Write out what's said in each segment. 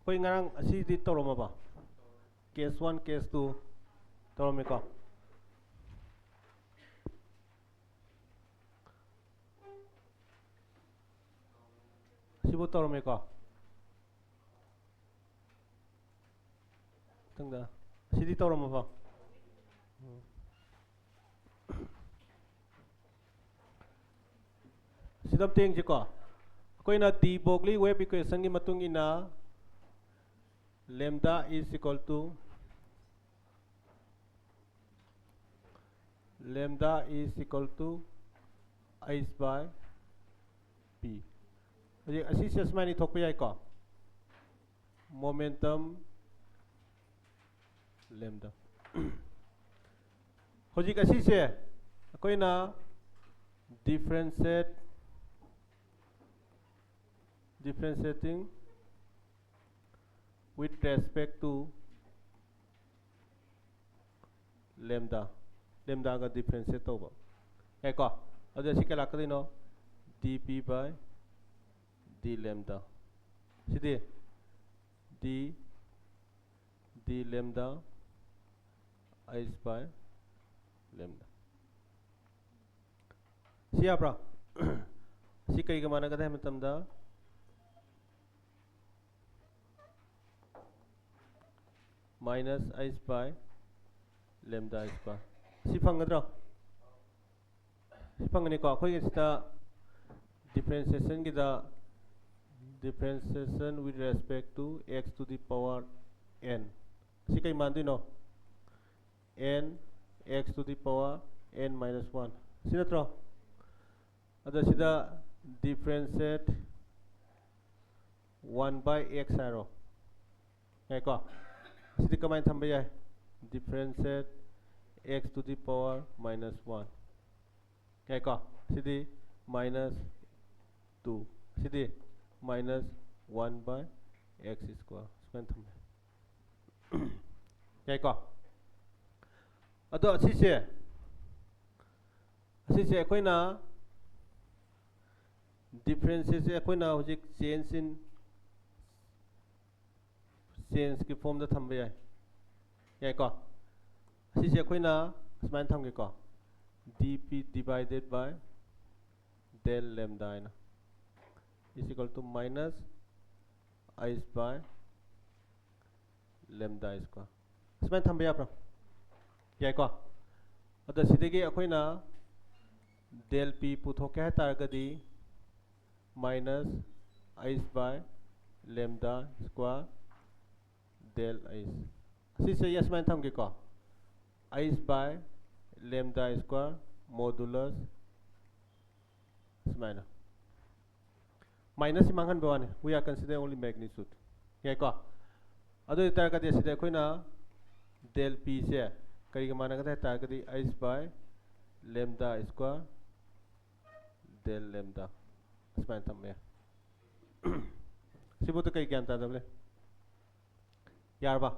ꯑꯩꯈꯣꯏ ꯉꯔꯥꯡ ꯑꯁꯤꯗꯤ ꯇꯧꯔꯝꯃꯕ ꯀꯦꯁ 1 ꯀꯦꯁ 2 ꯇꯧꯔꯝꯃꯦꯀꯣ ꯑꯁꯤꯕꯨ ꯇꯧꯔꯝꯃꯦꯀꯣ ꯃꯊꯪꯗ ꯑꯁꯤꯗꯤ ꯇꯧꯔꯝꯃꯕ ꯁꯤꯗ ꯑꯝꯇ ꯌꯦꯡꯁꯤꯀꯣ ꯑꯩꯈꯣꯏꯅ ꯗꯤ ꯕꯣꯒꯂꯤ ꯋꯦꯕ ꯏꯀ꯭ꯋꯦꯁꯟꯒꯤ ꯃꯇꯨꯡ ꯏꯟꯅ ꯂꯦꯝꯗꯥ is equal to h by p ꯍꯧꯖꯤꯛ ꯑꯁꯤꯁꯦ ꯁꯨꯃꯥꯏꯅ ꯊꯣꯛꯄ ꯌꯥꯏꯀꯣ momentum lambda ꯍꯧꯖꯤꯛ ꯑꯁꯤꯁꯦ ꯑꯩꯈꯣꯏꯅ differentiating with respect to lambda ga differentiate tauba ꯌꯥꯏꯀꯣ ꯑꯗꯨ ꯑꯁꯤ ꯀꯩ ꯂꯥꯛꯀꯗꯣꯏꯅꯣ dp by d lambda CD d lambda h by lambda ꯁꯤ ꯌꯥꯕ꯭ꯔꯥ ꯁꯤ ꯀꯩꯒ ꯃꯥꯟꯅꯒꯗ꯭ꯔꯥ ꯍꯥꯏꯕ ꯃꯇꯝꯗ minus h by lambda h bar सी फंगद्रो सी फंगने को अखोई इसका differentiation with respect to x to the power n सी कई मान दी नो n x to the power n minus 1 सी नत्रो अदर सीधा differentiate 1 by x आरो है को सीधी कमाइन थंबे जाए differentiate x to the power minus 1 है को सीधी minus 2 सीधी minus 1 by x square square थंबे है को अदो अच्छी से कोई ना differences से कोई ना हो जिक change की फॉर्म दा थंबे जाए याई को अच्छी से कोई ना स्माइन थंगे को dp divided by del lambda है ना is equal to minus h by lambda square स्माइन थंबे आप याई को अदो सीधे के कोई ना del p पुथो क्या है तारगदी minus h by lambda square del h सी से यस मान थम के को h by lambda square modulus समाना minus मांगन बवाने we are considering only magnitude ये को अदो इतना का देश देखो ना del p से करी के माना करता है ताकि h by lambda square del lambda span थम में सिबुत कई क्या अंतर दबले यार बा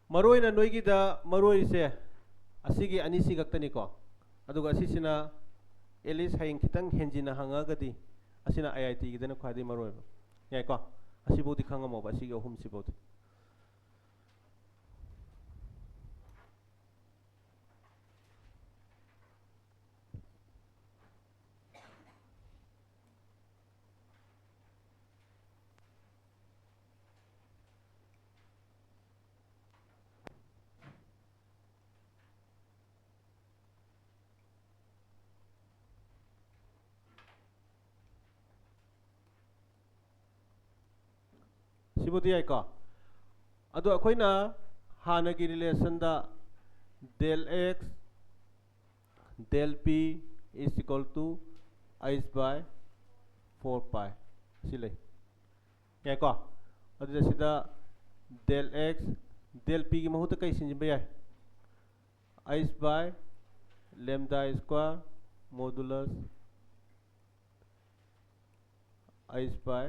मरोई ना नोई की दा मरोई से असीगी अनीसी गक्तनी को अदुगा असीसिना एलिस हाइंग खितंग हेंजिना हंगागदी असीना आईआईटी की दना ख्वादी मरोई बा याई को असीबुति खंगमो बा असीगी अहुम सिबुति सिबुति याई को अदो अखोइना हाना की रिलेशन दा del x del p is equal to h by 4 pi सिले याई को अदो सिदा del x del p की महूत कई सिंजिबे याई h by lambda square modulus h by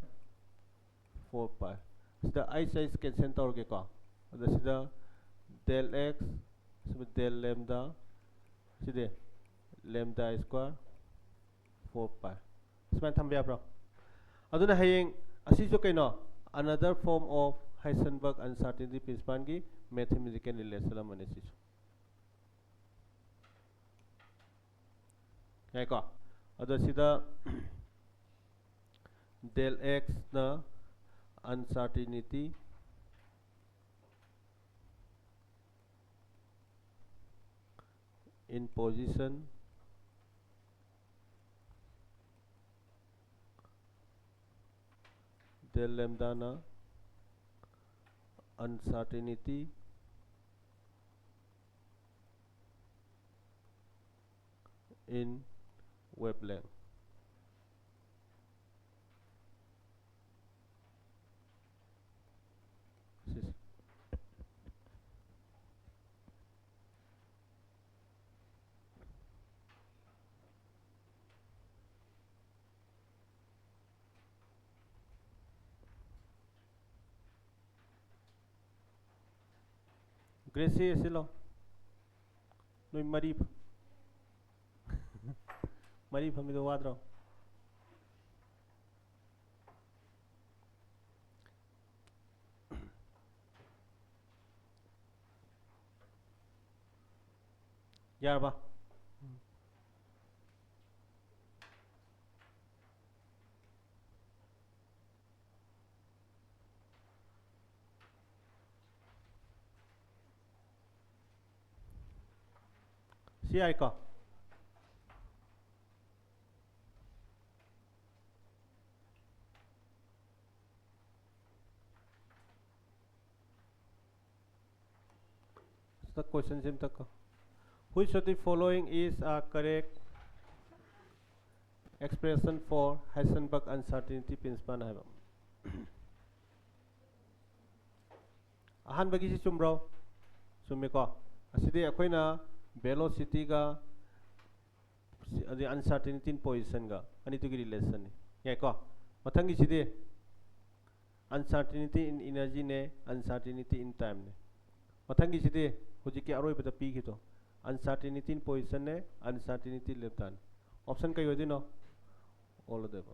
4 pi सिदा h कैंसिल तौर को अदो सिदा del x सब del lambda सिदे lambda square 4 pi स्माइन थंबे आपरो अदुना हयेंग असी जो कइनो another form of Heisenberg uncertainty principle की mathematical relation अमने सिसु याई को अदो सिदा del x na uncertainty in position del lambda na uncertainty in wavelength. Gracie silo noi marip marip hami do wadro yarba si ai ko the question sim tak which of the following is a correct expression for Heisenberg uncertainty principle hai ahan bagi si chumro chumme ko asidi akoina velocity ga adi uncertainty in position ga ani tu gi relation ni yai ko mathangi sidi uncertainty in energy ne uncertainty in time ne mathangi sidi hoji ki aroi bata pi ki to uncertainty in position ne uncertainty left hand option kai hodi no all of them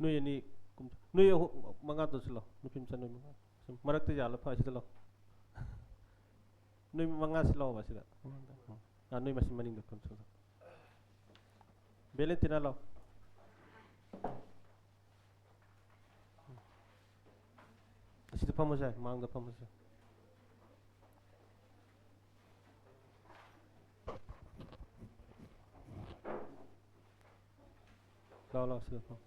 nui ni nui manga to silo nupim san nui manga marak te jala pha silo nui manga silo ba sila nui masin maning do kon so belen tina lo sito phamose mang da phamose lo silo pham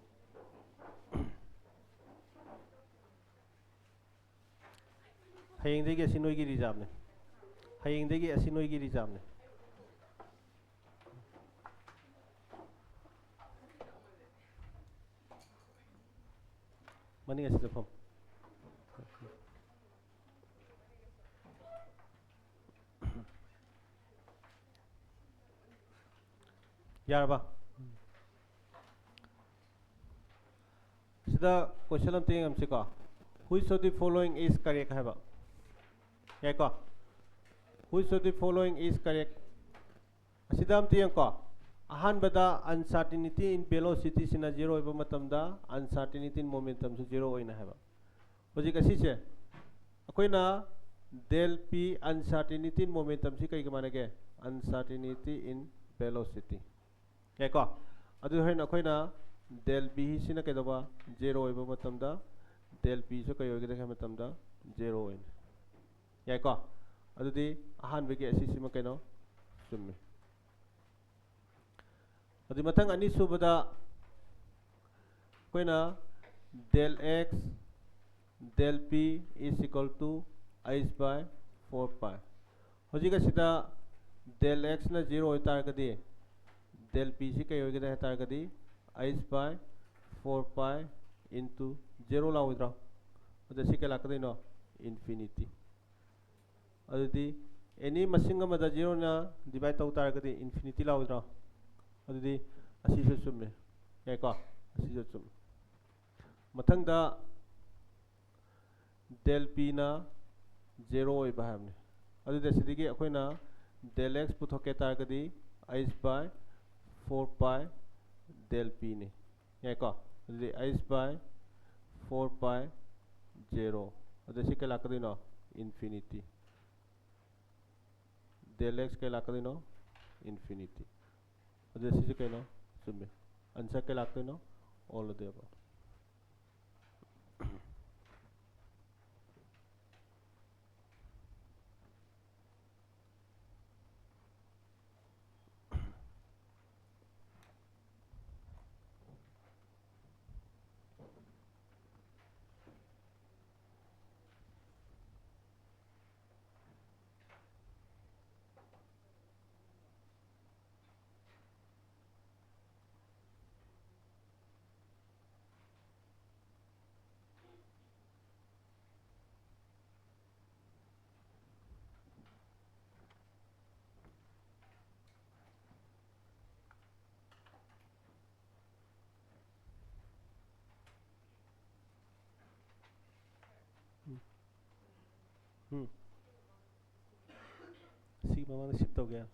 hayeng degi asi noi gi reserve ne hayeng degi asi noi gi reserve ne maning asi pham yarba sida question am ting am sika which of the following is correct hai ba yai ko which of the following is correct asida am ting ko ahan bada uncertainty in velocity sina zero iba matamda uncertainty in momentum su zero oina hai ba hoji kasi se akoina del p uncertainty in momentum si kai ga manage uncertainty in velocity yai ko adu hain akoina del b sina kai doba zero iba matamda del p su kai ogi da matamda zero oina yai ko adudi ahan begi asi sima kai no summi adi mathang ani subada koina del x del p is equal to h by 4 pi hoji ka sida del x na 0 hoita gadi del p si kai hogi da heta gadi h by 4 pi into 0 la hoidra adu si kai la kadai no infinity adudi any masing amada zero na divide tau taragadi infinity laudra adudi asisu chumme yai ko asisu chum mathangda del p na 0 oiba hamne adudi sidigi akoina del x puthoke taragadi h by 4 pi del p ne yai ko adudi h by 4 pi 0 adudi sikela kadino infinity del x के लाकर दिनो infinity और जैसे से कहना सुनने answer के लाकर दिनो all of the above सी मामा ने शिफ्ट हो गया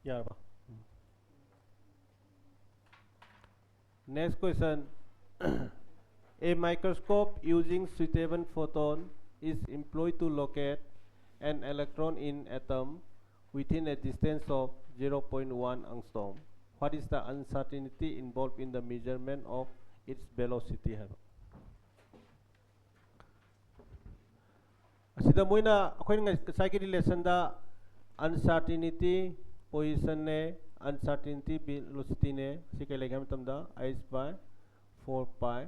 यार बा next question a microscope using suitable photon is employed to locate an electron in atom within a distance of 0.1 angstrom. What is the uncertainty involved in the measurement of its velocity? Asida moina akoy nga psyche lesson da uncertainty position ne uncertainty velocity ne si kay lekham tamda h by 4 pi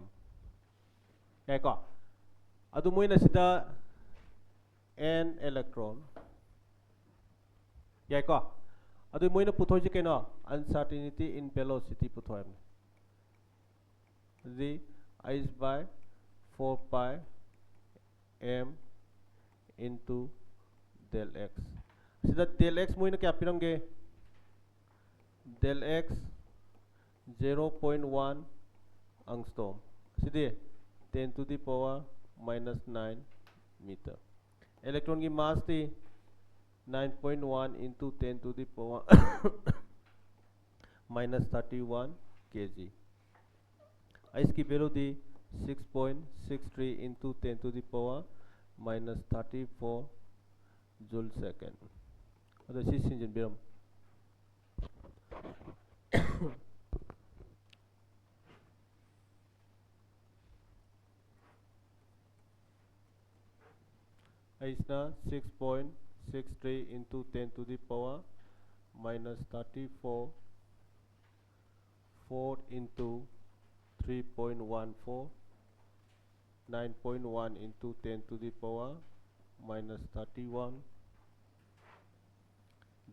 m kay ko adu moina sida n electron yai ko adu moina puthoi je keno uncertainty in velocity puthoi the h by 4 pi m into del x sida del x moina kya pirange del x 0.1 angstrom sidi 10 to the power minus 9 meter electron की mass थी 9.1 into 10 to the power minus 31 kg इसकी value थी 6.63 into 10 to the power minus 34 joule second अदो सी सिंजन बिरम ऐसा 6.63 into 10 to the power minus 34 4 into 3.14 9.1 into 10 to the power minus 31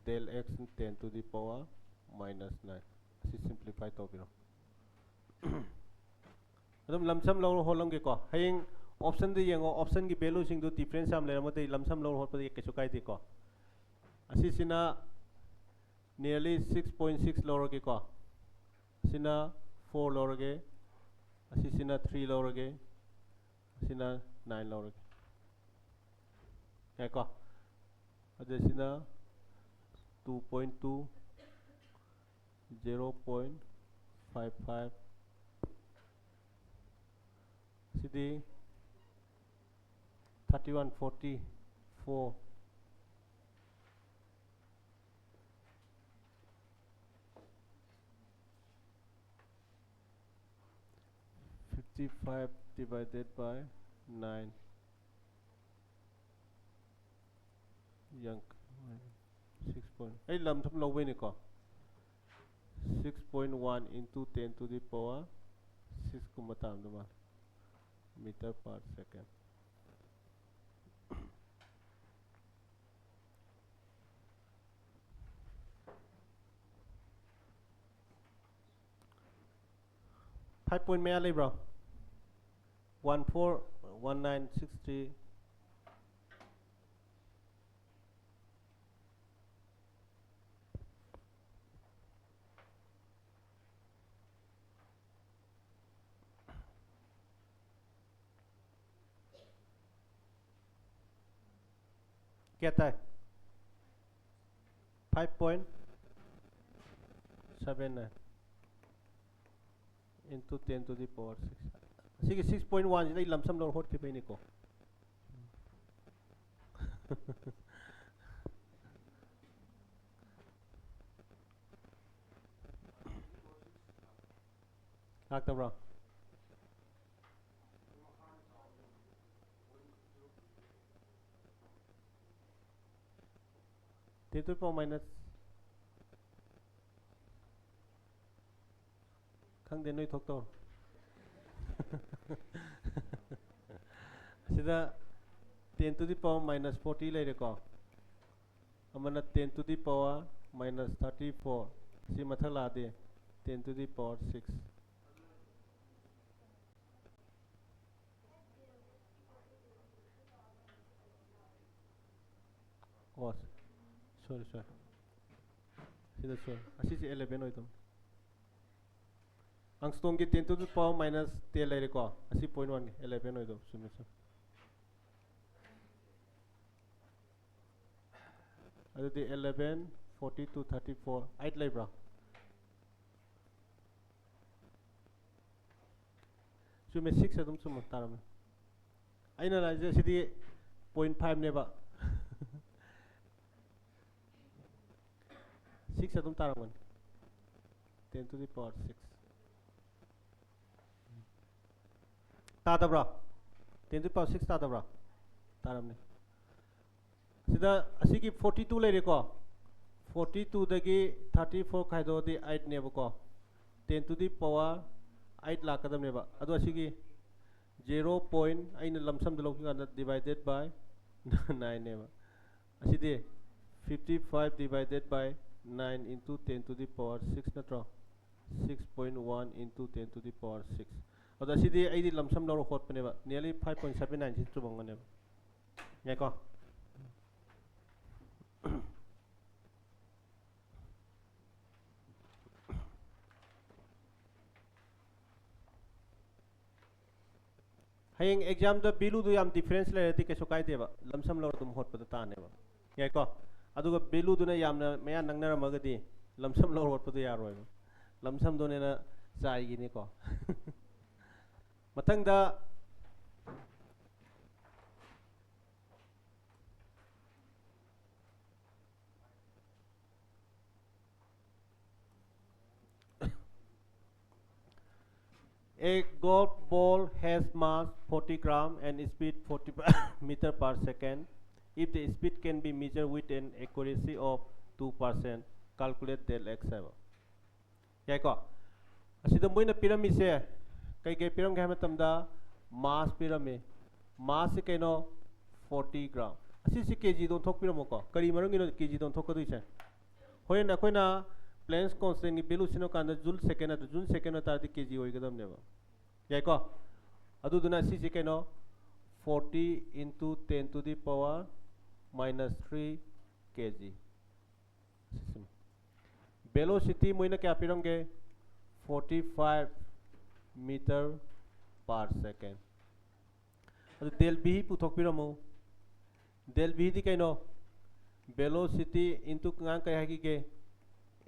del x 10 to the power minus 9 si simplify to biro adum lamsam lo holong ge ko haying option de yengo option ki value sing do difference am le ramate lamsam lo hot pa ke chukai de ko asi sina nearly 6.6 lo ge ko sina 4 lo ge asi sina 3 lo ge sina 9 lo ge ko ade sina 2.2 0.55 CD 3144 65 divided by 9 yang 6 point ai lam thum lo we ni ko 6.1 into 10 to the power 6 kuma tam duma meter per second. 5 point में आ ले bro 141963 क्या था 5.79 into 10 to the power 6 sige 6.1 đây làm xăm đâu hốt cái bên này cô lạc tao rồi 10 to the power minus khang đến nơi thuộc tổ sida 10 to the power minus 40 lấy được có amana 10 to the power minus 34 si mathak la de 10 to the power 6 oh sorry sida sorry asi si 11 hoy tum angstrom ki 10 to the power minus 10 lai ko asi 0.1 11 hoy do sumi so adu the 11 40 to 34 8 lai bra sumi 6 adum sum taram aina la je sidi 0.5 ne ba 6 adum taram 10 to the power 6 tada bra 10 to the power 6 tada bra taram ne sida asigi 42 lai ko 42 dagi 34 khaido di 8 ne ba ko 10 to the power 8 la kadam ne ba adu asigi 0. aina lamsam de loki ganda divided by 9 ne ba asidi 55 divided by 9 into 10 to the power 6 natro 6.1 into 10 to the power 6 adu asidi aidi lamsam lo hot pane ba nearly 5.79 ji chubang ne ba ngai ko hayeng exam da bilu du yam difference le reti ke sokai deba lamsam lo dum hot pada ta ne ba ngai ko aduga bilu du na yam na maya nangna magadi lamsam lo hot pada ya roi lamsam do ne na chai gi ni ko mathang da a golf ball has mass 40 gram and speed 40 meter per second. If the speed can be measured with an accuracy of 2%, calculate del x. Yai ko asida moina pyramid se kai pyramid ga matamda mass pyramid mass se kaino 40 gram asi si kg don thok pyramid ko kari marang ino kg don thok kadui se hoyen akoina planes constant ni value sino kanda joule second at joule second ta di kg hoy gadam ne ba yai ko adu duna si si kaino 40 into 10 to the power minus 3 kg velocity moina kya piramge 45 meter per second adu del b puthok piramo del b di kaino velocity into ngang kai hagi ke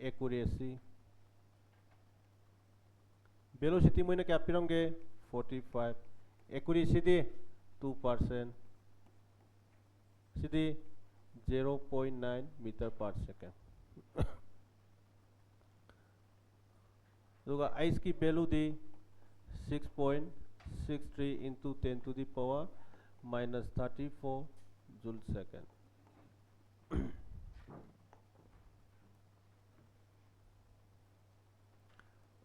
accuracy velocity moina kya piramge 45 accuracy di 2% sidi 0.9 meter per second duga ice ki value di 6.2 63 into 10 to the power minus 34 joule second.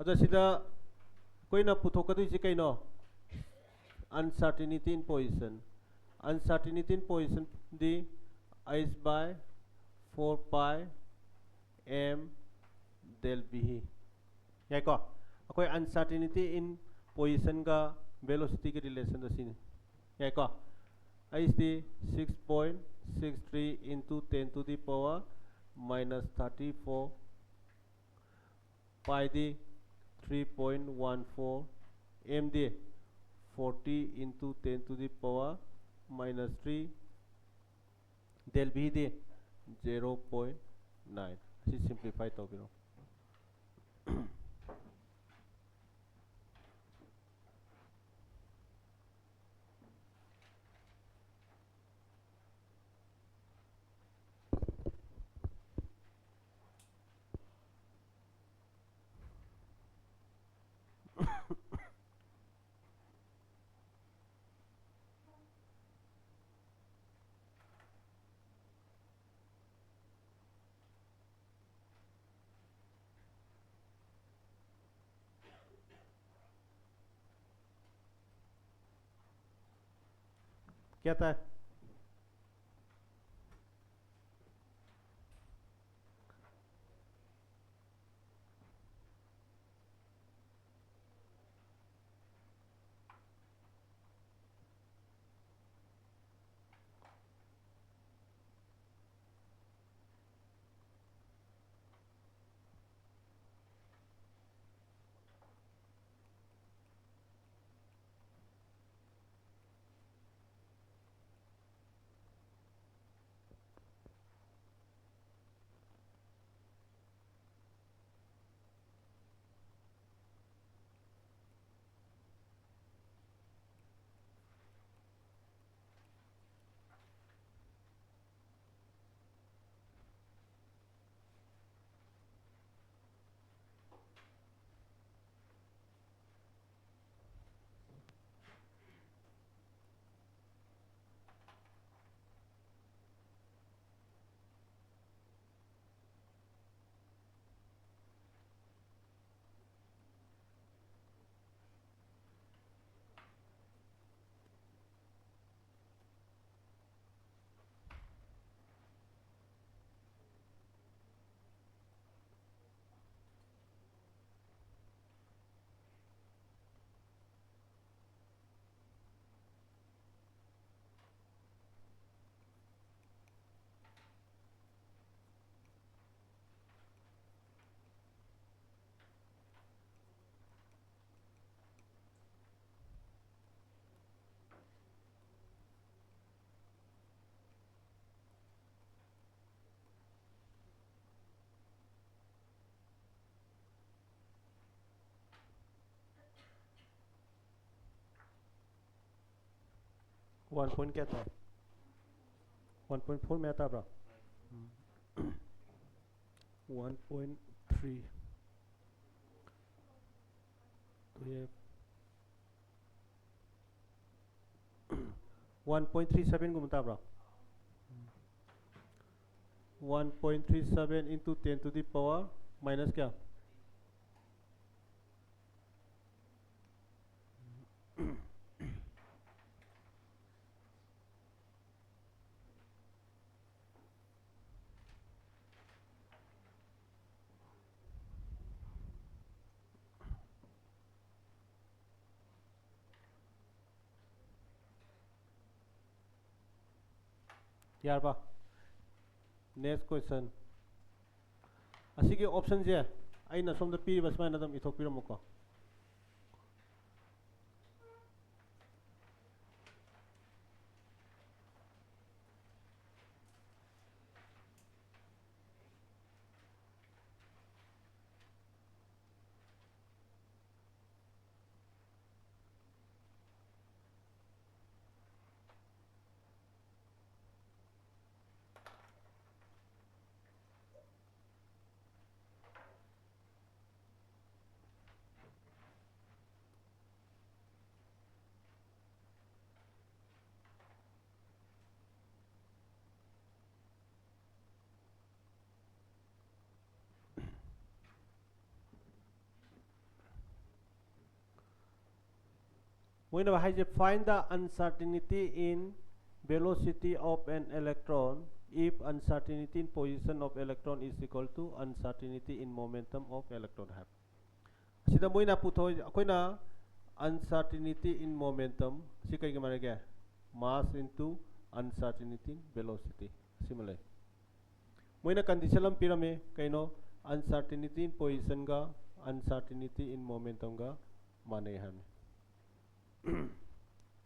अदा सिदा कोई ना पुथो कदु इसे कहीं no uncertainty in position. Uncertainty in position the is by 4 pi m del b. या को कोई uncertainty in position का velocity के relation तो सीन या को is the 6.63 into 10 to the power minus 34 pi the 3.14 m the 40 into 10 to the power minus 3 del b the 0.9 asi simplify to biro क्या था वन पॉइंट क्या था 1.4 में आता ब्रा 1.3 तो ये 1.37 को बता ब्रा 1.37 into 10 to the power minus क्या यार बा नेक्स्ट क्वेश्चन असिगे ऑप्शन जे अइना सोमदा पीरिबा सुमाइना दम इथोक पिरमुको Moina हाइजे find the uncertainty in velocity of an electron if uncertainty in position of electron is equal to uncertainty in momentum of electron have sida moina puthoi akoina uncertainty in momentum si kai mane ge mass into uncertainty in velocity similar moina condition lam pirame kaino uncertainty in position ga uncertainty in momentum ga mane hame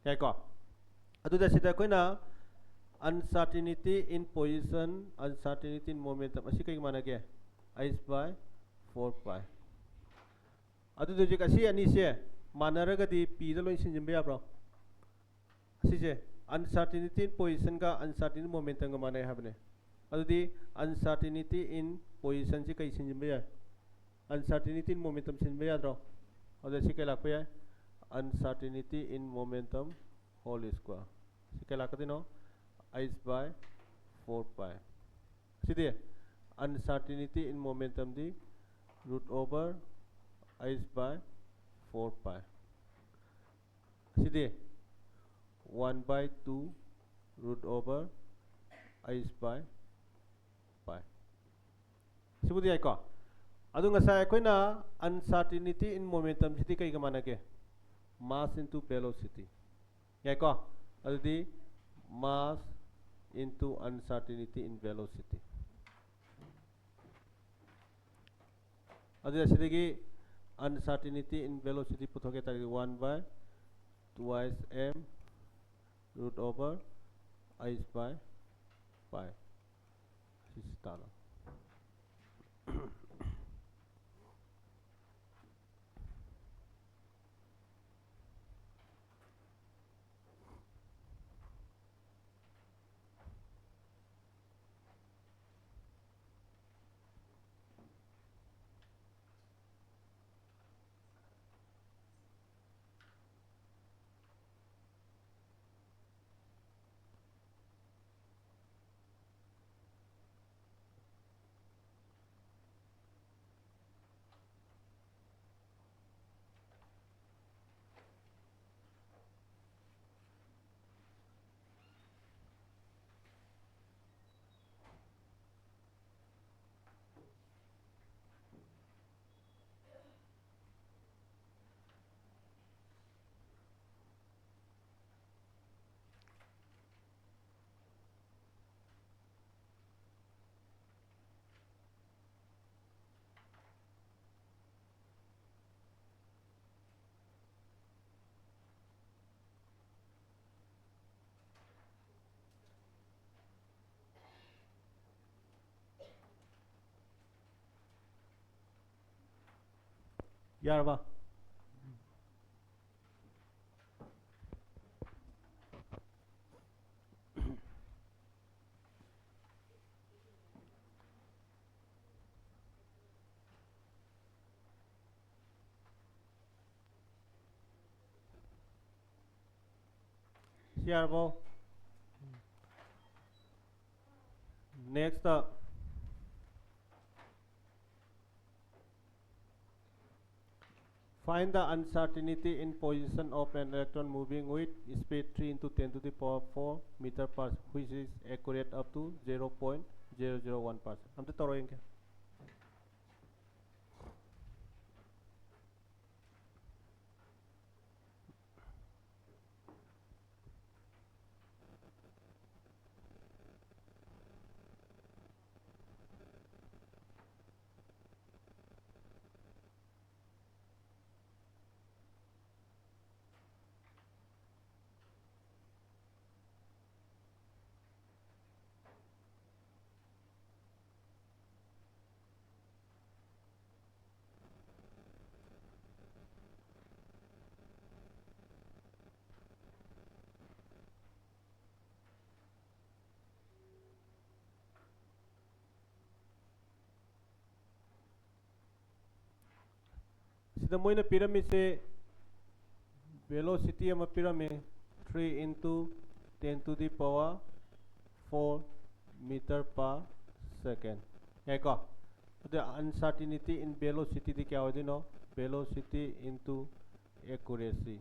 yai ko aduda sida koina uncertainty in position uncertainty in momentum asi kai mane ge h by 4 pi aduda je kasi ani se manaraga di p da loi sinjimbe yabro asi je uncertainty in position ga uncertainty momentum ga mane habne adudi uncertainty in position si kai sinjimbe ya uncertainty in momentum sinjimbe yadro adu si kai lakpe ya uncertainty in momentum whole square si kai lakati no h by 4 pi sidi uncertainty in momentum di root over h by 4 pi sidi 1 by 2 root over h by pi sibudi ai ko adu ngasai koina uncertainty in momentum sidi kai ga manage mass into velocity yai ko adu di mass into uncertainty in velocity adu sidigi uncertainty in velocity puthoke tari 1 by twice m root over h by pi sistano yarba yarbo next find the uncertainty in position of an electron moving with speed 3 into 10 to the power 4 meter per which is accurate up to 0.001%. Am to toro inke. Sida moina pyramid se velocity ama pyramid 3 into 10 to the power 4 meter per second. Yai ko? The uncertainty in velocity di kya ho no velocity into accuracy.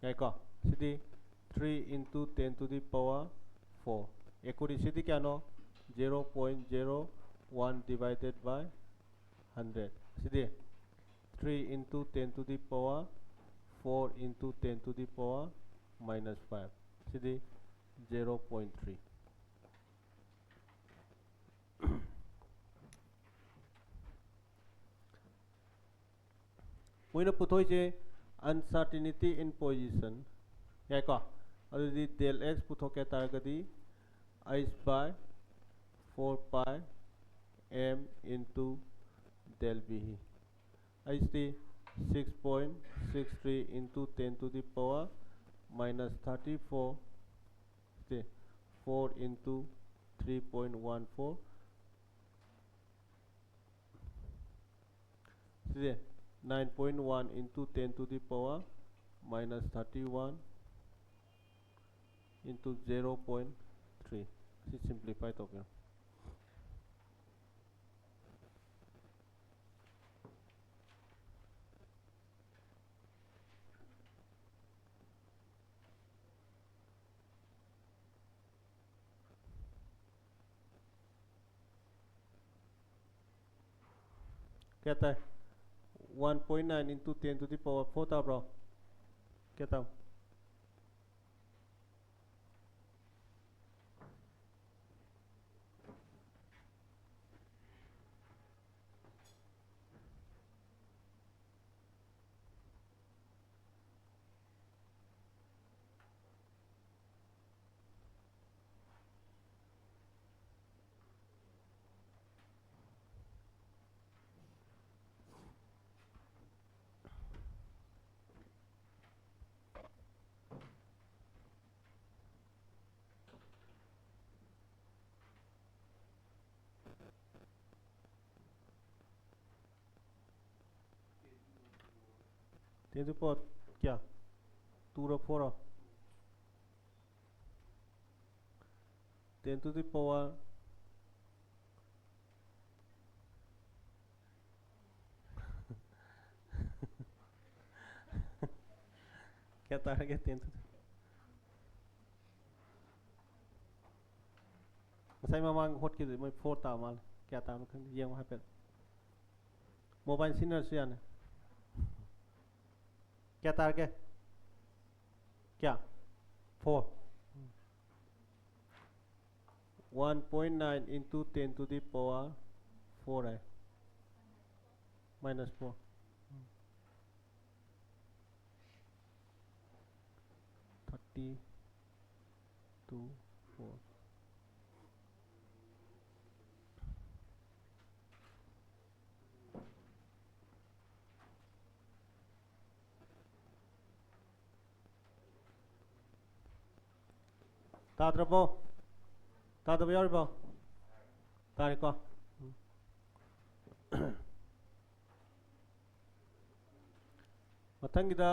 ꯌꯥꯏꯀꯣ ꯁꯤꯗꯤ 3 into 10 to the power 4 accuracy kano 0.01 divided by 100 sidi 3 into 10 to the power 4 into 10 to the power minus 5 sidi 0.3 moina puthoi je uncertainty in position yaiko adudi del x puthoke targadi h by 4 pi m into del b h d 6.63 into 10 to the power minus 34 4 into 3.14 9.1 into 10 to the power minus 31 into 0.3 simplify to kya कहता है 1.9 into 10 to the power 4 था bro कहता हूँ ten to power क्या 2 or 4 10 to the power कहता है कि 10 to sai mamang hot ki mai 4 ta mal kya ta ma khang yeng ha pe mobile sinner sian क्या तार के क्या 4 1.9 into 10 to the power 4 है minus 4 32 4 ताद्रबो ताद्रबो यारबो तारिको matangida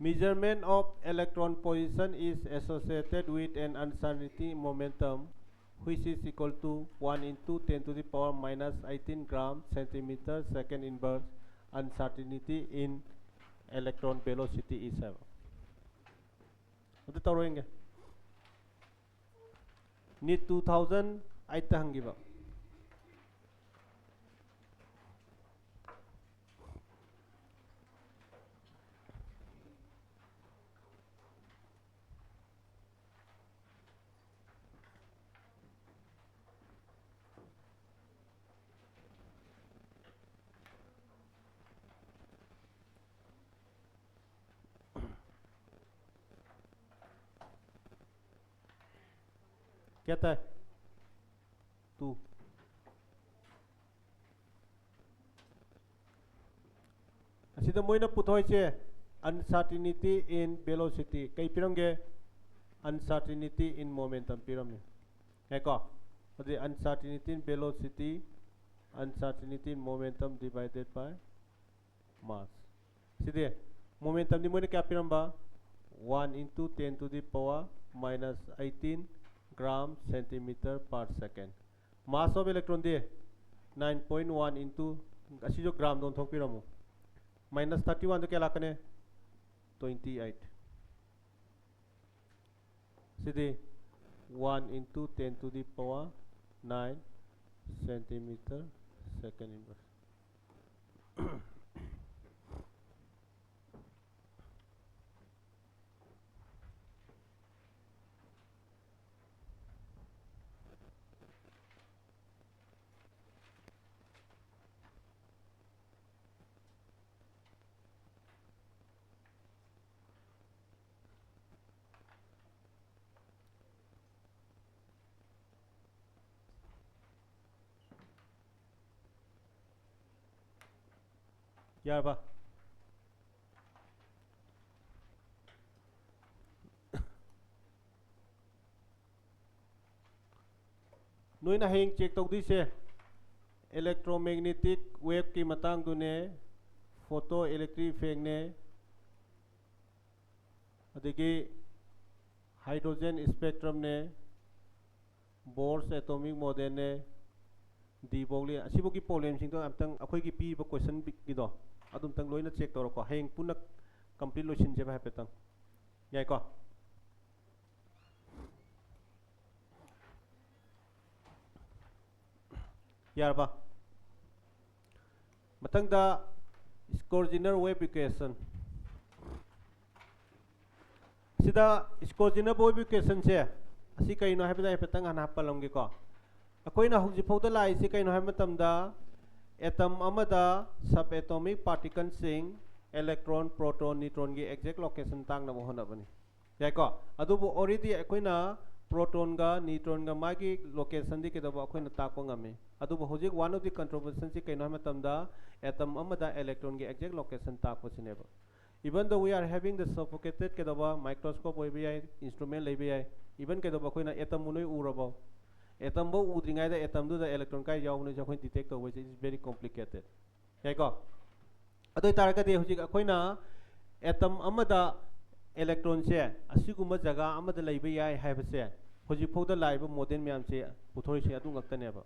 measurement of electron position is associated with an uncertainty momentum which is equal to 1 into 10 to the power minus 18 gram centimeter second inverse uncertainty in electron velocity is 7 itu tauroenge ni 2000 aita hangiba कहता है 2 asida moina puthoi che uncertainty in velocity kai piramge uncertainty in momentum piramne hai ko adi uncertainty in velocity uncertainty in momentum divided by mass sidi momentum ni moina kya piramba 1 into 10 to the power minus 18 gram centimeter per second mass of electron de 9.1 into asi jo gram don thok piramu minus 31 to kya lakane 28 sidi 1 into 10 to the power 9 centimeter second inverse. Yarba. Noina heng check tau di se electromagnetic wave ki matang du ne photo electric effect ne adigi hydrogen spectrum ne Bohr's atomic model ne di bogli asibo ki problem sing to amtang akhoi ki pi ba question ki do adum tang loina check toro ko heng punak complete losin je ba petang yai ko yarba matang da Schrödinger wave equation sida Schrödinger wave equation se asi kai no habda petang ana palong ko akoina hauji phauda lai si kai no ha matam da atom amada subatomic particle sing electron proton neutron gi exact location tang na mo hona bani yai ko adubu already akoina proton ga neutron ga magi location di ke da akoina takpa ngame adubu hojik one of the contribution si kai no ha matam da atom amada electron gi exact location takpa sineba even though we are having the suffocated ke da microscope oi bi instrument lei bi even ke da akoina atom munoi urabo atom bo udringai da atom du da electron kai yaw ne jokhoi detect to which is very complicated yai ko adoi taraka de hojik akoina atom amada electron se asiguma jaga amada leiba yai haiba se hojik phauda laiba model myam se puthori se adu ngaktane ba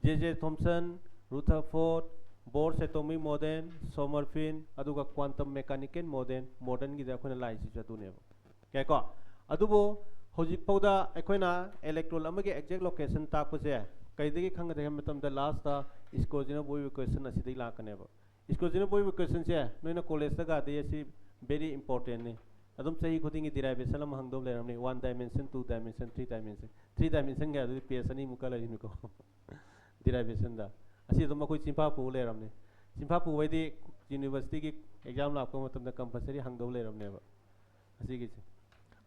J.J. Thomson Rutherford Bohr's atomic model Sommerfeld aduga quantum mechanical model modern gi da akoina lai si adu ne ba yai ko adubo hojik phauda akoina electron amage exact location takpa se kaidagi khanga de matam da last ta Schrödinger wave equation asidai lakane ba Schrödinger wave equation se noina college ta ga de si very important ne adum sahi khudingi derivation am hangdom le ramni 1 dimension 2 dimension 3 dimension ga du ps ani mukala ni ko derivation da asi dum khoi chimpa pu le ramni chimpa pu wai di university ki exam la ko matam da compulsory hangdom le ramne ba asi gi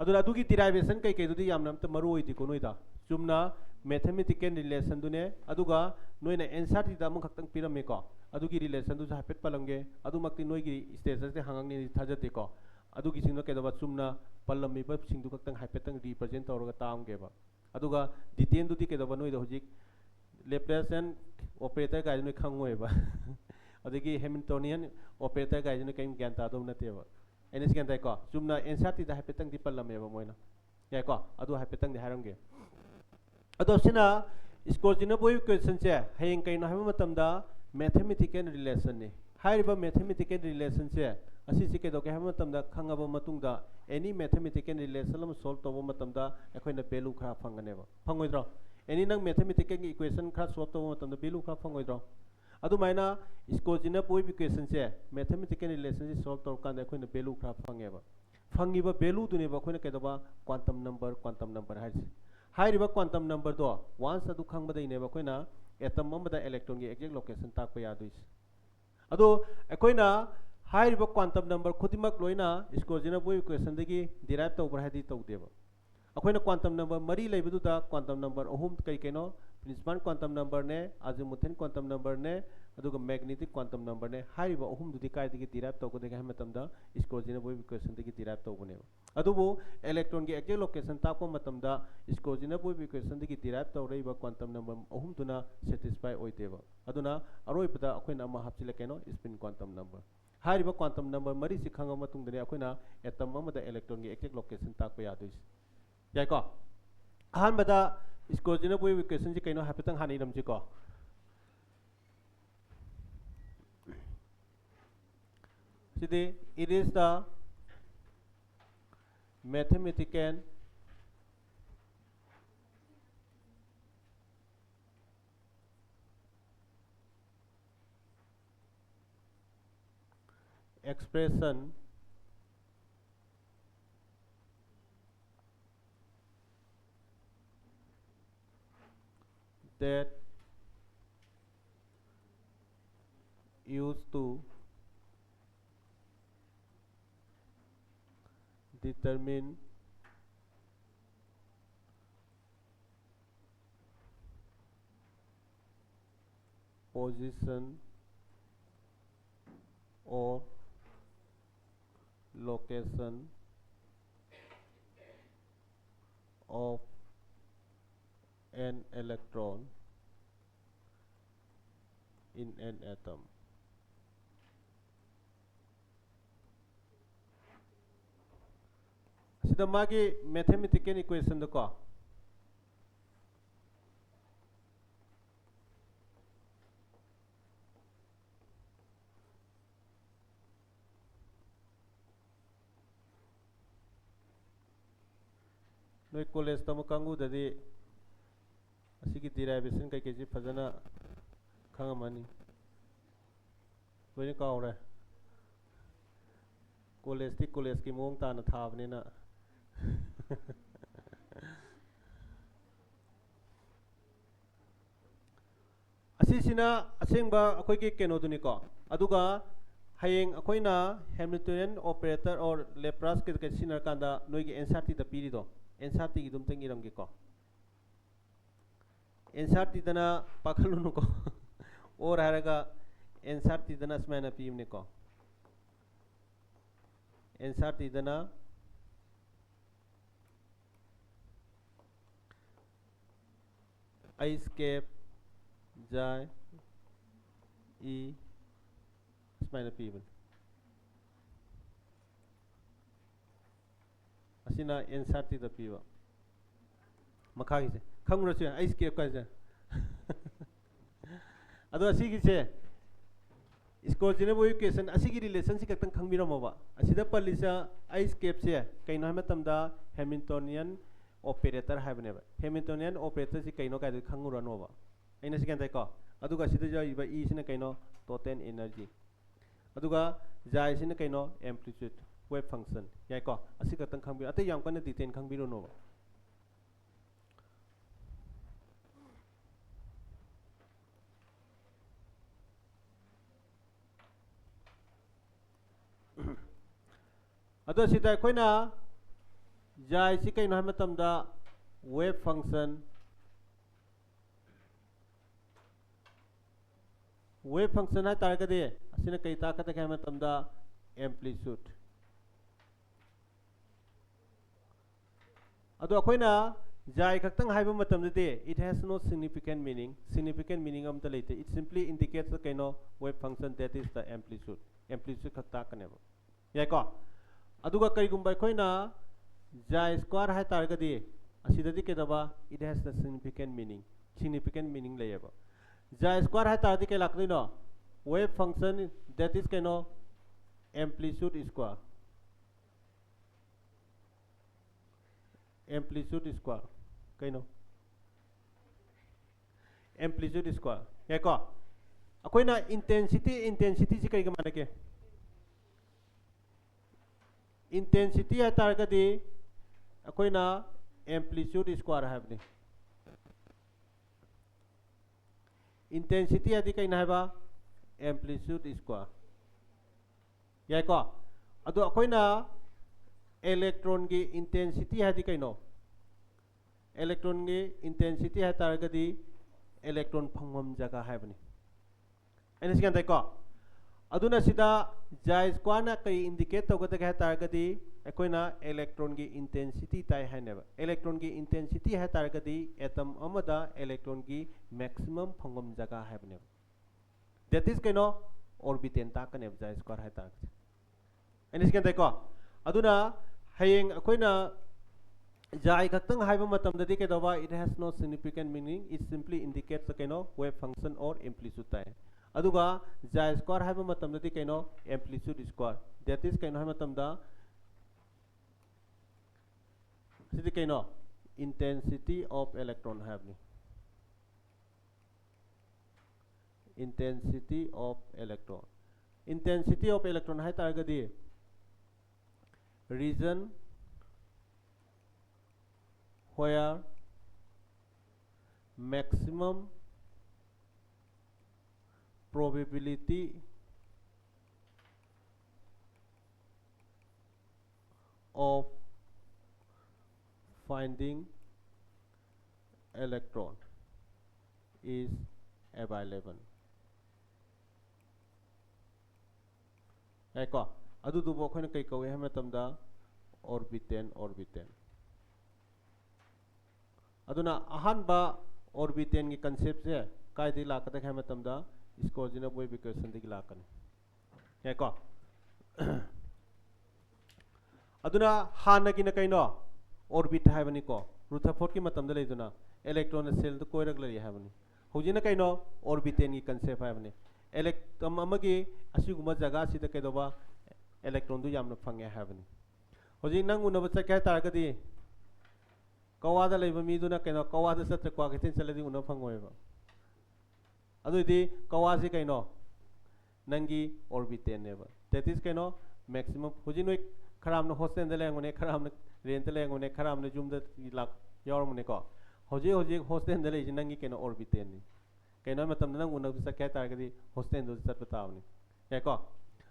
aduna adugi derivation kai kai dudi yamna ta maru oi di ko noida chumna mathematical relation du ne aduga noina answer ti da mung khaktang pirame ko adugi relation du hapet palange adumakti noigi status de hangang ni thajate ko adugi singno ke da chumna palami ba sing du khaktang hapetang represent tawra taam ge ba aduga detail du ti ke da noida hojik Laplace and operator ga noi khangoi ba adigi Hamiltonian operator ga noi kai gyan ta dom na te ba ns gan tai ko chumna answer ti da hapetang di palame ba moina ya ko adu hapetang di harange ado sina Schrödinger wave equation se hayeng kai no ha matam da mathematical relation ne hairiba mathematical relation se asi si ke do ke ha matam da khangaba matung da any mathematical relation lam solve to matam da ekhoina value khara phangane ba phangoi dro any nang mathematical equation khara solve to matam da value khara phangoi dro adu maina Schrödinger wave equation se mathematical relation si solve to kan da ekhoina value khara phange ba phangi ba value du ne ba ekhoina ke do ba quantum number haisi hairiba quantum number do once adu khangba dai ne ba koina atom amada electron gi exact location takpa yaduis ado ekoina hairiba quantum number khudimak loina Schrödinger wave equation dagi derive tawbra hadi tawdeba akoina quantum number mari leibudu da quantum number ohum kai kaino principal quantum number ne azimuthal quantum number ne aduga magnetic quantum number ne hairiba ohum dudi kai dagi derive tawko de ga matam da Schrödinger wave equation dagi derive tawbone adubu electron gi exact location takpa matam da Schrödinger wave equation dagi derive tawreiba quantum number ohum tuna satisfy oiteba aduna aroi pada akoina ama hapchile kaino spin quantum number hairiba quantum number mari si khanga matung dane akoina atom amada electron gi exact location takpa yaduis yai ko ahan bada Schrödinger wave equation ji kaino hapetang hani namji ko sidi it is the mathematical expression that used to determine position or location of an electron in an atom. Sida magi mathematical equation da ko noi college tamu kangu dadi asigi derivation kai kai ji phajana khangamani loi ka aure college ki mong ta na thabne na asisina asengba akoi ki keno duni ko aduga hayeng akoi na Hamiltonian operator or Laplace ke sinar kanda noi ki answer ti da piri do answer ti dum teng iram gi ko answer ti dana pakhalu nu ko or haraga answer ti dana smana pimne ko answer ti dana I escape jai e smana pimen asina answer ti da piwa makhagi se khangura se I escape ka se ado asigi se Coordinate equation asigi relationship katang khangmira moba asida palisa I escape se kaino hamatam da Hamiltonian operator haibne ba Hamiltonian operator si kaino ka khangura no ba aina sikan tai ko aduga sida ja iba e sina kaino total energy aduga jai sina kaino amplitude wave function yai ko asi katang khangbi ate yam kana detail khangbiru no ba ado sida koina jai si kaino hamatam da wave function hai targade asina kai ta kata kai hamatam da amplitude ado akoina jai kaktang haiba matam de it has no significant meaning am ta leite it simply indicates the kaino wave function that is the amplitude khakta kaneba yai ko aduga kai gumbai koina jai square hai targade asidadi kedaba it has the significant meaning layeba jai square hai targade ke lakni no wave function that is kaino amplitude square kaino amplitude square yai ko akoina intensity ji kai ga manake intensity hai targade akoina amplitude square haibne intensity adi kaina haiba amplitude square yai ko ado akoina electron gi intensity hadi kaino electron gi intensity hai targadi electron phangmam jaga haibne aina sikan tai ko aduna sida jai square na kai indicate tawgata hai targadi akoina electron gi intensity tai haineba electron gi intensity hai targadi atom amada electron gi maximum phangam jaga haibne that is kaino orbital ta kaneb jai square hai targadi aina sikan tai ko aduna hayeng akoina jai kaktang haiba matam dadi ke dawa it has no significant meaning it simply indicates the kaino wave function or amplitude tai aduga jai square haiba matam dadi kaino amplitude square that is kaino haiba matam da sidi kaino intensity of electron habni intensity of electron hai targadi region where maximum probability of finding electron is available. Eko adu du bo khoina kai kawe hama tamda orbitan aduna ahan ba orbitan ki concept se kai di la ka hama tamda Scorzina boy equation di la kan eko aduna hana ki na kaino orbit haibani ko Rutherford ki matam da leiduna electron cell to koirak lari haibani hojina kaino orbitan ki concept haibani electron amagi asiguma jaga sida kaidoba electron du yamna phange haibani hoji nang unaba chakai taragadi kawada leiba mi duna kaino kawada satra kwa kitin chaladi una phangoiba adudi kawasi kaino nangi orbitan neba that is kaino maximum hoji noi kharam na hostel da lengone kharam na rent da lengone kharam na jum da lak yormone ko hoji hostel da lei nangi kaino orbitan ni kaino matam nang una chakai taragadi hostel du chat patawni yako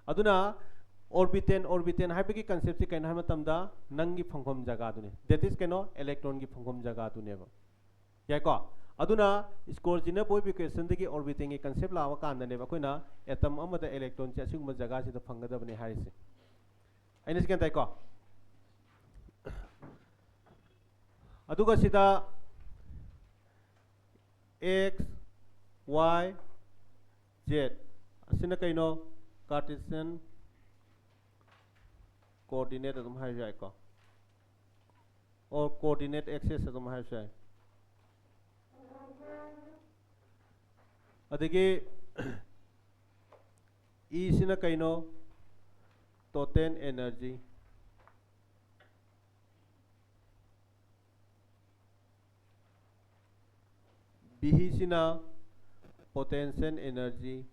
aduna orbitan haibagi concept si kaino matam da nangi phangkhom jaga dune that is kaino electron gi phangkhom jaga dune ba yako aduna Scorzina boy equation dagi orbitan gi concept lawa kan ne ba koina atom amada electron cha siguma jaga si da phanggadabani harise aina sikan tai ko aduga sida x y z asina kaino Cartesian coordinate adum hai jai ko or coordinate axis adum hai jai adagi E sina kaino total energy B sina potential energy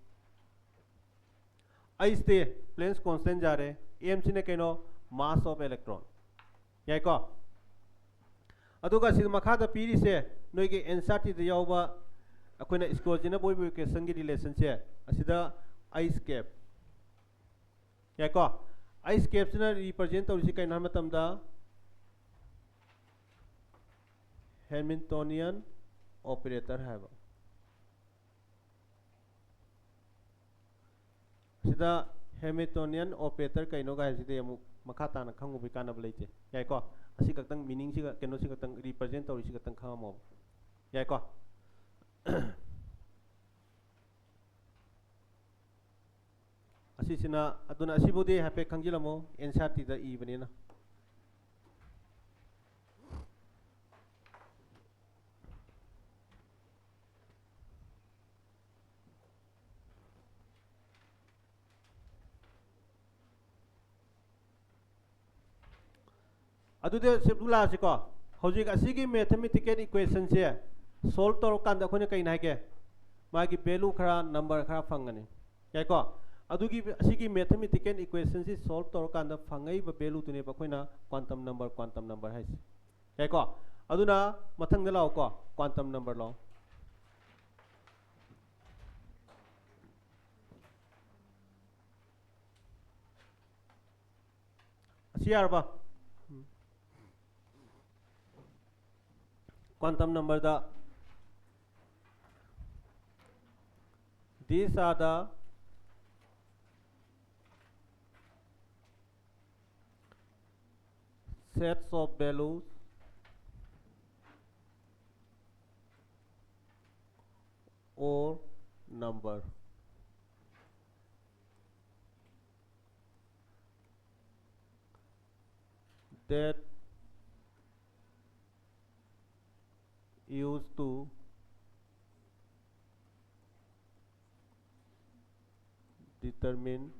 I stay Planck's constant जा रहे M sina kaino mass of electron yai ko aduga sid makha da piri se noi ge answer ti da yawba akoina Scorzina boy equation gi relation se asida ice cap yai ko ice cap sina represent tawisi kaina matam da Hamiltonian operator haiba sida Hamiltonian operator kaino ga sida yamu makha ta na khangu bi kana blate yai ko asi kaktang meaning si keno si kaktang represent tawisi kaktang khamo yai ko asi sina aduna asibudi hape khangjilamo answer ti da e banina adude sebula siko hojik asigi mathematical equation se solve tor kan da khone kai na ke magi value khara number khara phangani yai ko adugi asigi mathematical equation se solve tor kan da phangai ba value tune ba khoina quantum number hai yai ko aduna mathang da law ko quantum number law asiar ba quantum number the these are the sets of values or number that used to determine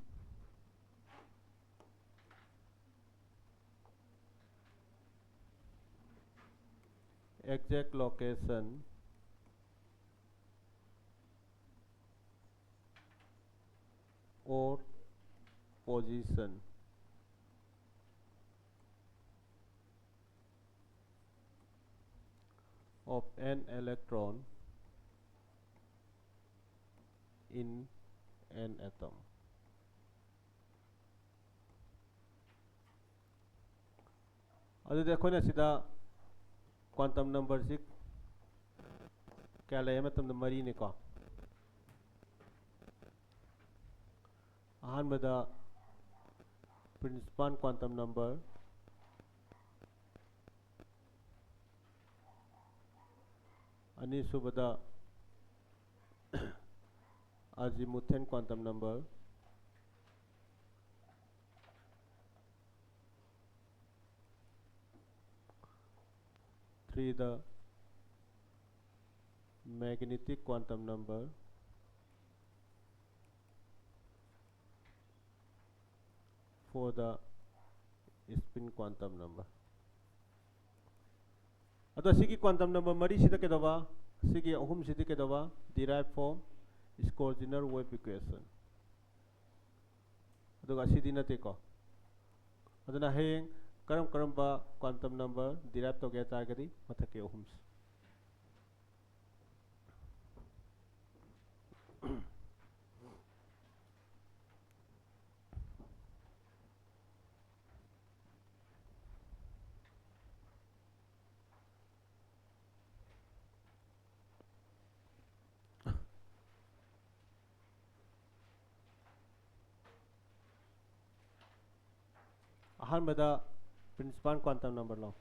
exact location or position of an electron in an atom. अदुदे अखोइना सिदा quantum number से क्या ले मतलब मरी ने का अहमदा principal quantum number अनीसुबदा azimuthine quantum number three the magnetic quantum number for the spin quantum number अतो सिगी क्वांटम नंबर मरी सिदा केदवा सिगी अहुम सिदा केदवा derived from Schrödinger wave equation अदुगा सिदी नते को अदुना हेंग करम करम बा क्वांटम नंबर derive तो गया तागदी मथके अहुम अहमदा प्रिंसिपल क्वांटम नंबर लो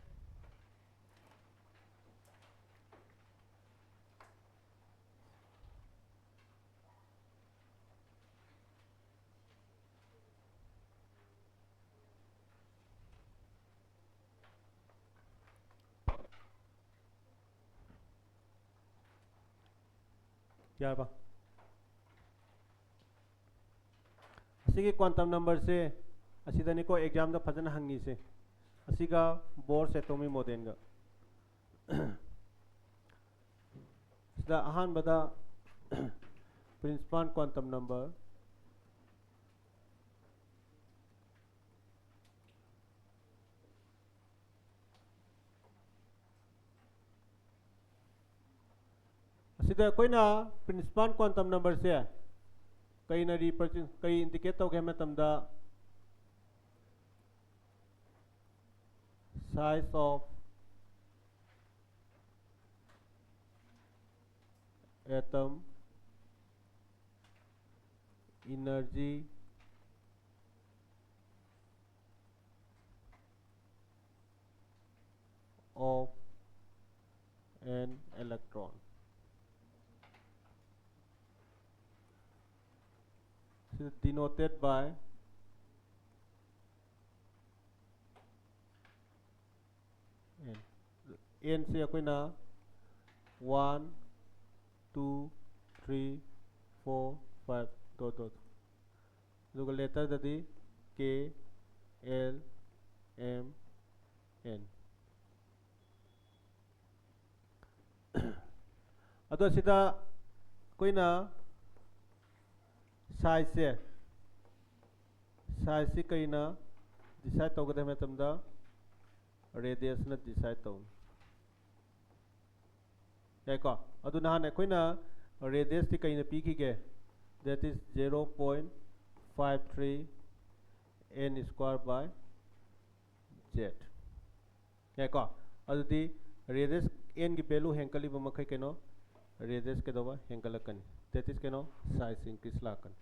यार बा असिगी क्वांटम नंबर से असिदनी को एग्जाम दा फजन हंगी से असिगा बोर एटॉमिक मॉडल गा सिदा अहान बदा प्रिंसिपल क्वांटम नंबर असिदा कोइना प्रिंसिपल क्वांटम नंबर से कई ना रिप्रेजेंट कई इंडिकेट तो के मतमदा size of atom energy of an electron is denoted by n से कोई ना 1 2 3 4 5 dot dot जो letter ददी k l m n अतो सीधा कोई ना साइज से कई ना डिसाइड तो कदम है तमदा रेडियस न डिसाइड तो याको अदु नहान अखोइना रेडियस ति कई न पीखी के that is 0.53 n square by z याको अदु दी रेडियस n की वैल्यू हेंकली बमखै केनो रेडियस के दवा हेंकलकन that is केनो साइज इंक्रीज लाकन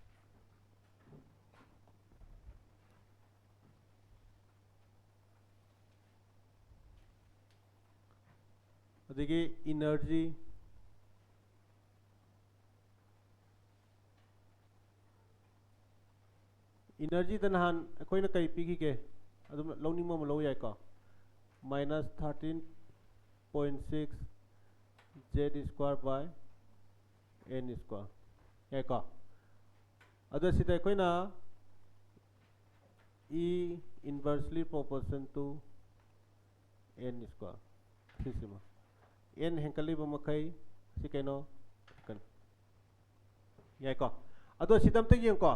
अदिगे एनर्जी तनहान अखोइना कई पीगी के अदुम लौनिंग मम लौ याय को -13.6 z square by n square याय को अदु सिदा अखोइना e inversely proportional to n square सिसिमा n henkaliba makai si kaino kan yai ko ado sidam te yeng ko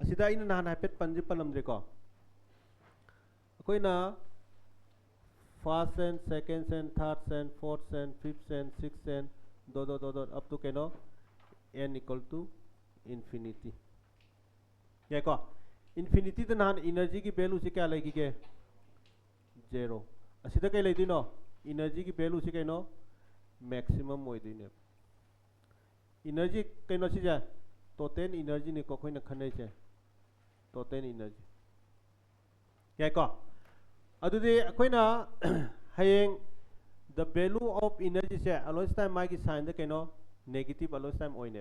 asida ina na na pet panji palamdre ko koina first cent, second cent, third cent, fourth cent, fifth cent, sixth cent, dot up to keno n equal to infinity. Yeah, ko infinity the nan energy की value से क्या लगेगी के zero. असीधा क्या लगती no energy की value से क्या नो maximum होई दी ने. Energy क्या नो चीज़ है total energy ने कोई न खने चे total energy. Yeah, ko अदुदे कोई ना हयेंग the value of energy से always time मागी sign द क्या नो negative always time होई ने.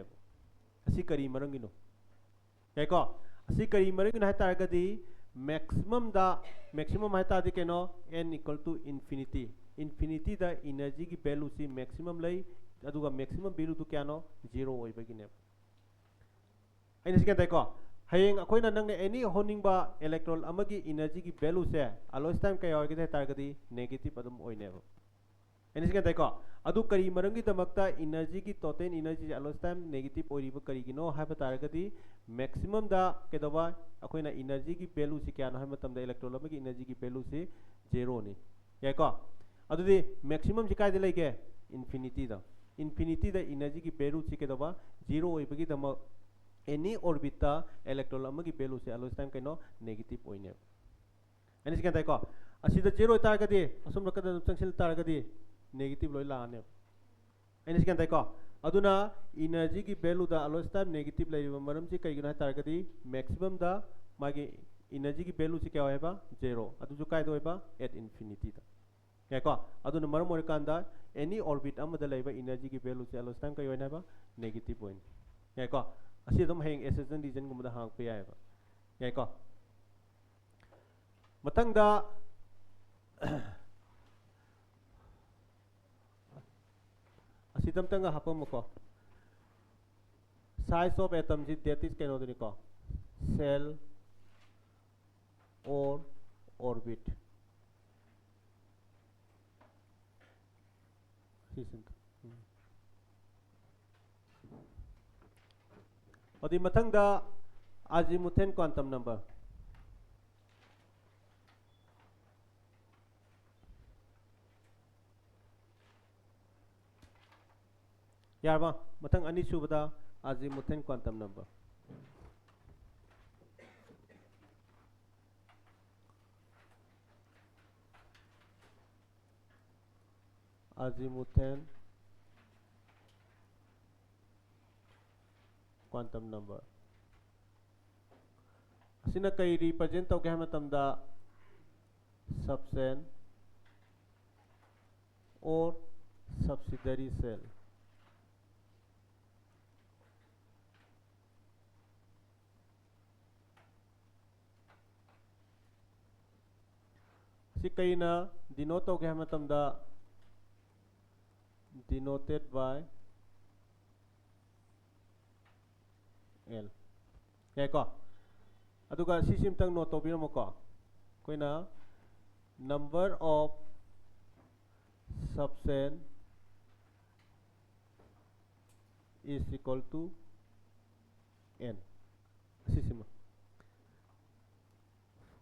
असी करी मरंगी नो. Yeah, ko असी करी मरंगी नो है तारगदी maximum है तादी क्या नो n equal to infinity. Infinity दा energy की value सी maximum लाई अदुगा maximum value तो क्या नो zero होई बगी ने. ऐने से क्या ताई को हयेंग कोई ना नंगे any होनिंग बा electron अमगी energy की value से always time क्या होगी थे तारगदी negative अदम होई ने. ऐने से क्या ताई को अदु करी मरंगी तमकता energy की total energy always time negative होई रिब करी की नो है तारगदी maximum दा के दबा कोई ना energy की value से क्या नो है मतलब दा electron अमगी energy की value से zero ने. या को अदु दे maximum से क्या दिलाई के infinity दा energy की value से के दबा zero होई बगी तम any orbit दा electron अमगी value से always time के नो negative होई ने. ऐने से क्या ताई को असीदा zero तारगदी असुम रकदा चंगसिल तारगदी negative लोई लाने. ऐने से क्या ताई को अदुना energy की value दा always time negative लाई मरम से कई गुना तारगदी maximum दा मागे energy की value से क्या होएबा zero अदु जो काय दोएबा at infinity दा. क्या को अदुना मरम मोर कांदा any orbit अमदा लाइबा energy की value से always time कई होएना बा negative होइन. क्या को असी दम हेंग एसेसन रीजन गुमदा हांग पे आएबा. क्या को मतंग दा असीदम तंग हापम को size of atom जी that is कैनो दनी को cell or orbit और दी मतंग दा azimuthal quantum number यार वा मतंग अनी सुबदा azimuthal quantum number azimuthal quantum number असिना कई रिप्रेजेंट तो क्या मतलब दा सबसेल और subsidiary cell si kay na denote kaya matam da denoted by L. Kaya ko aduga sisim tang noto biro mo ko koy na number of subcell is equal to n sisim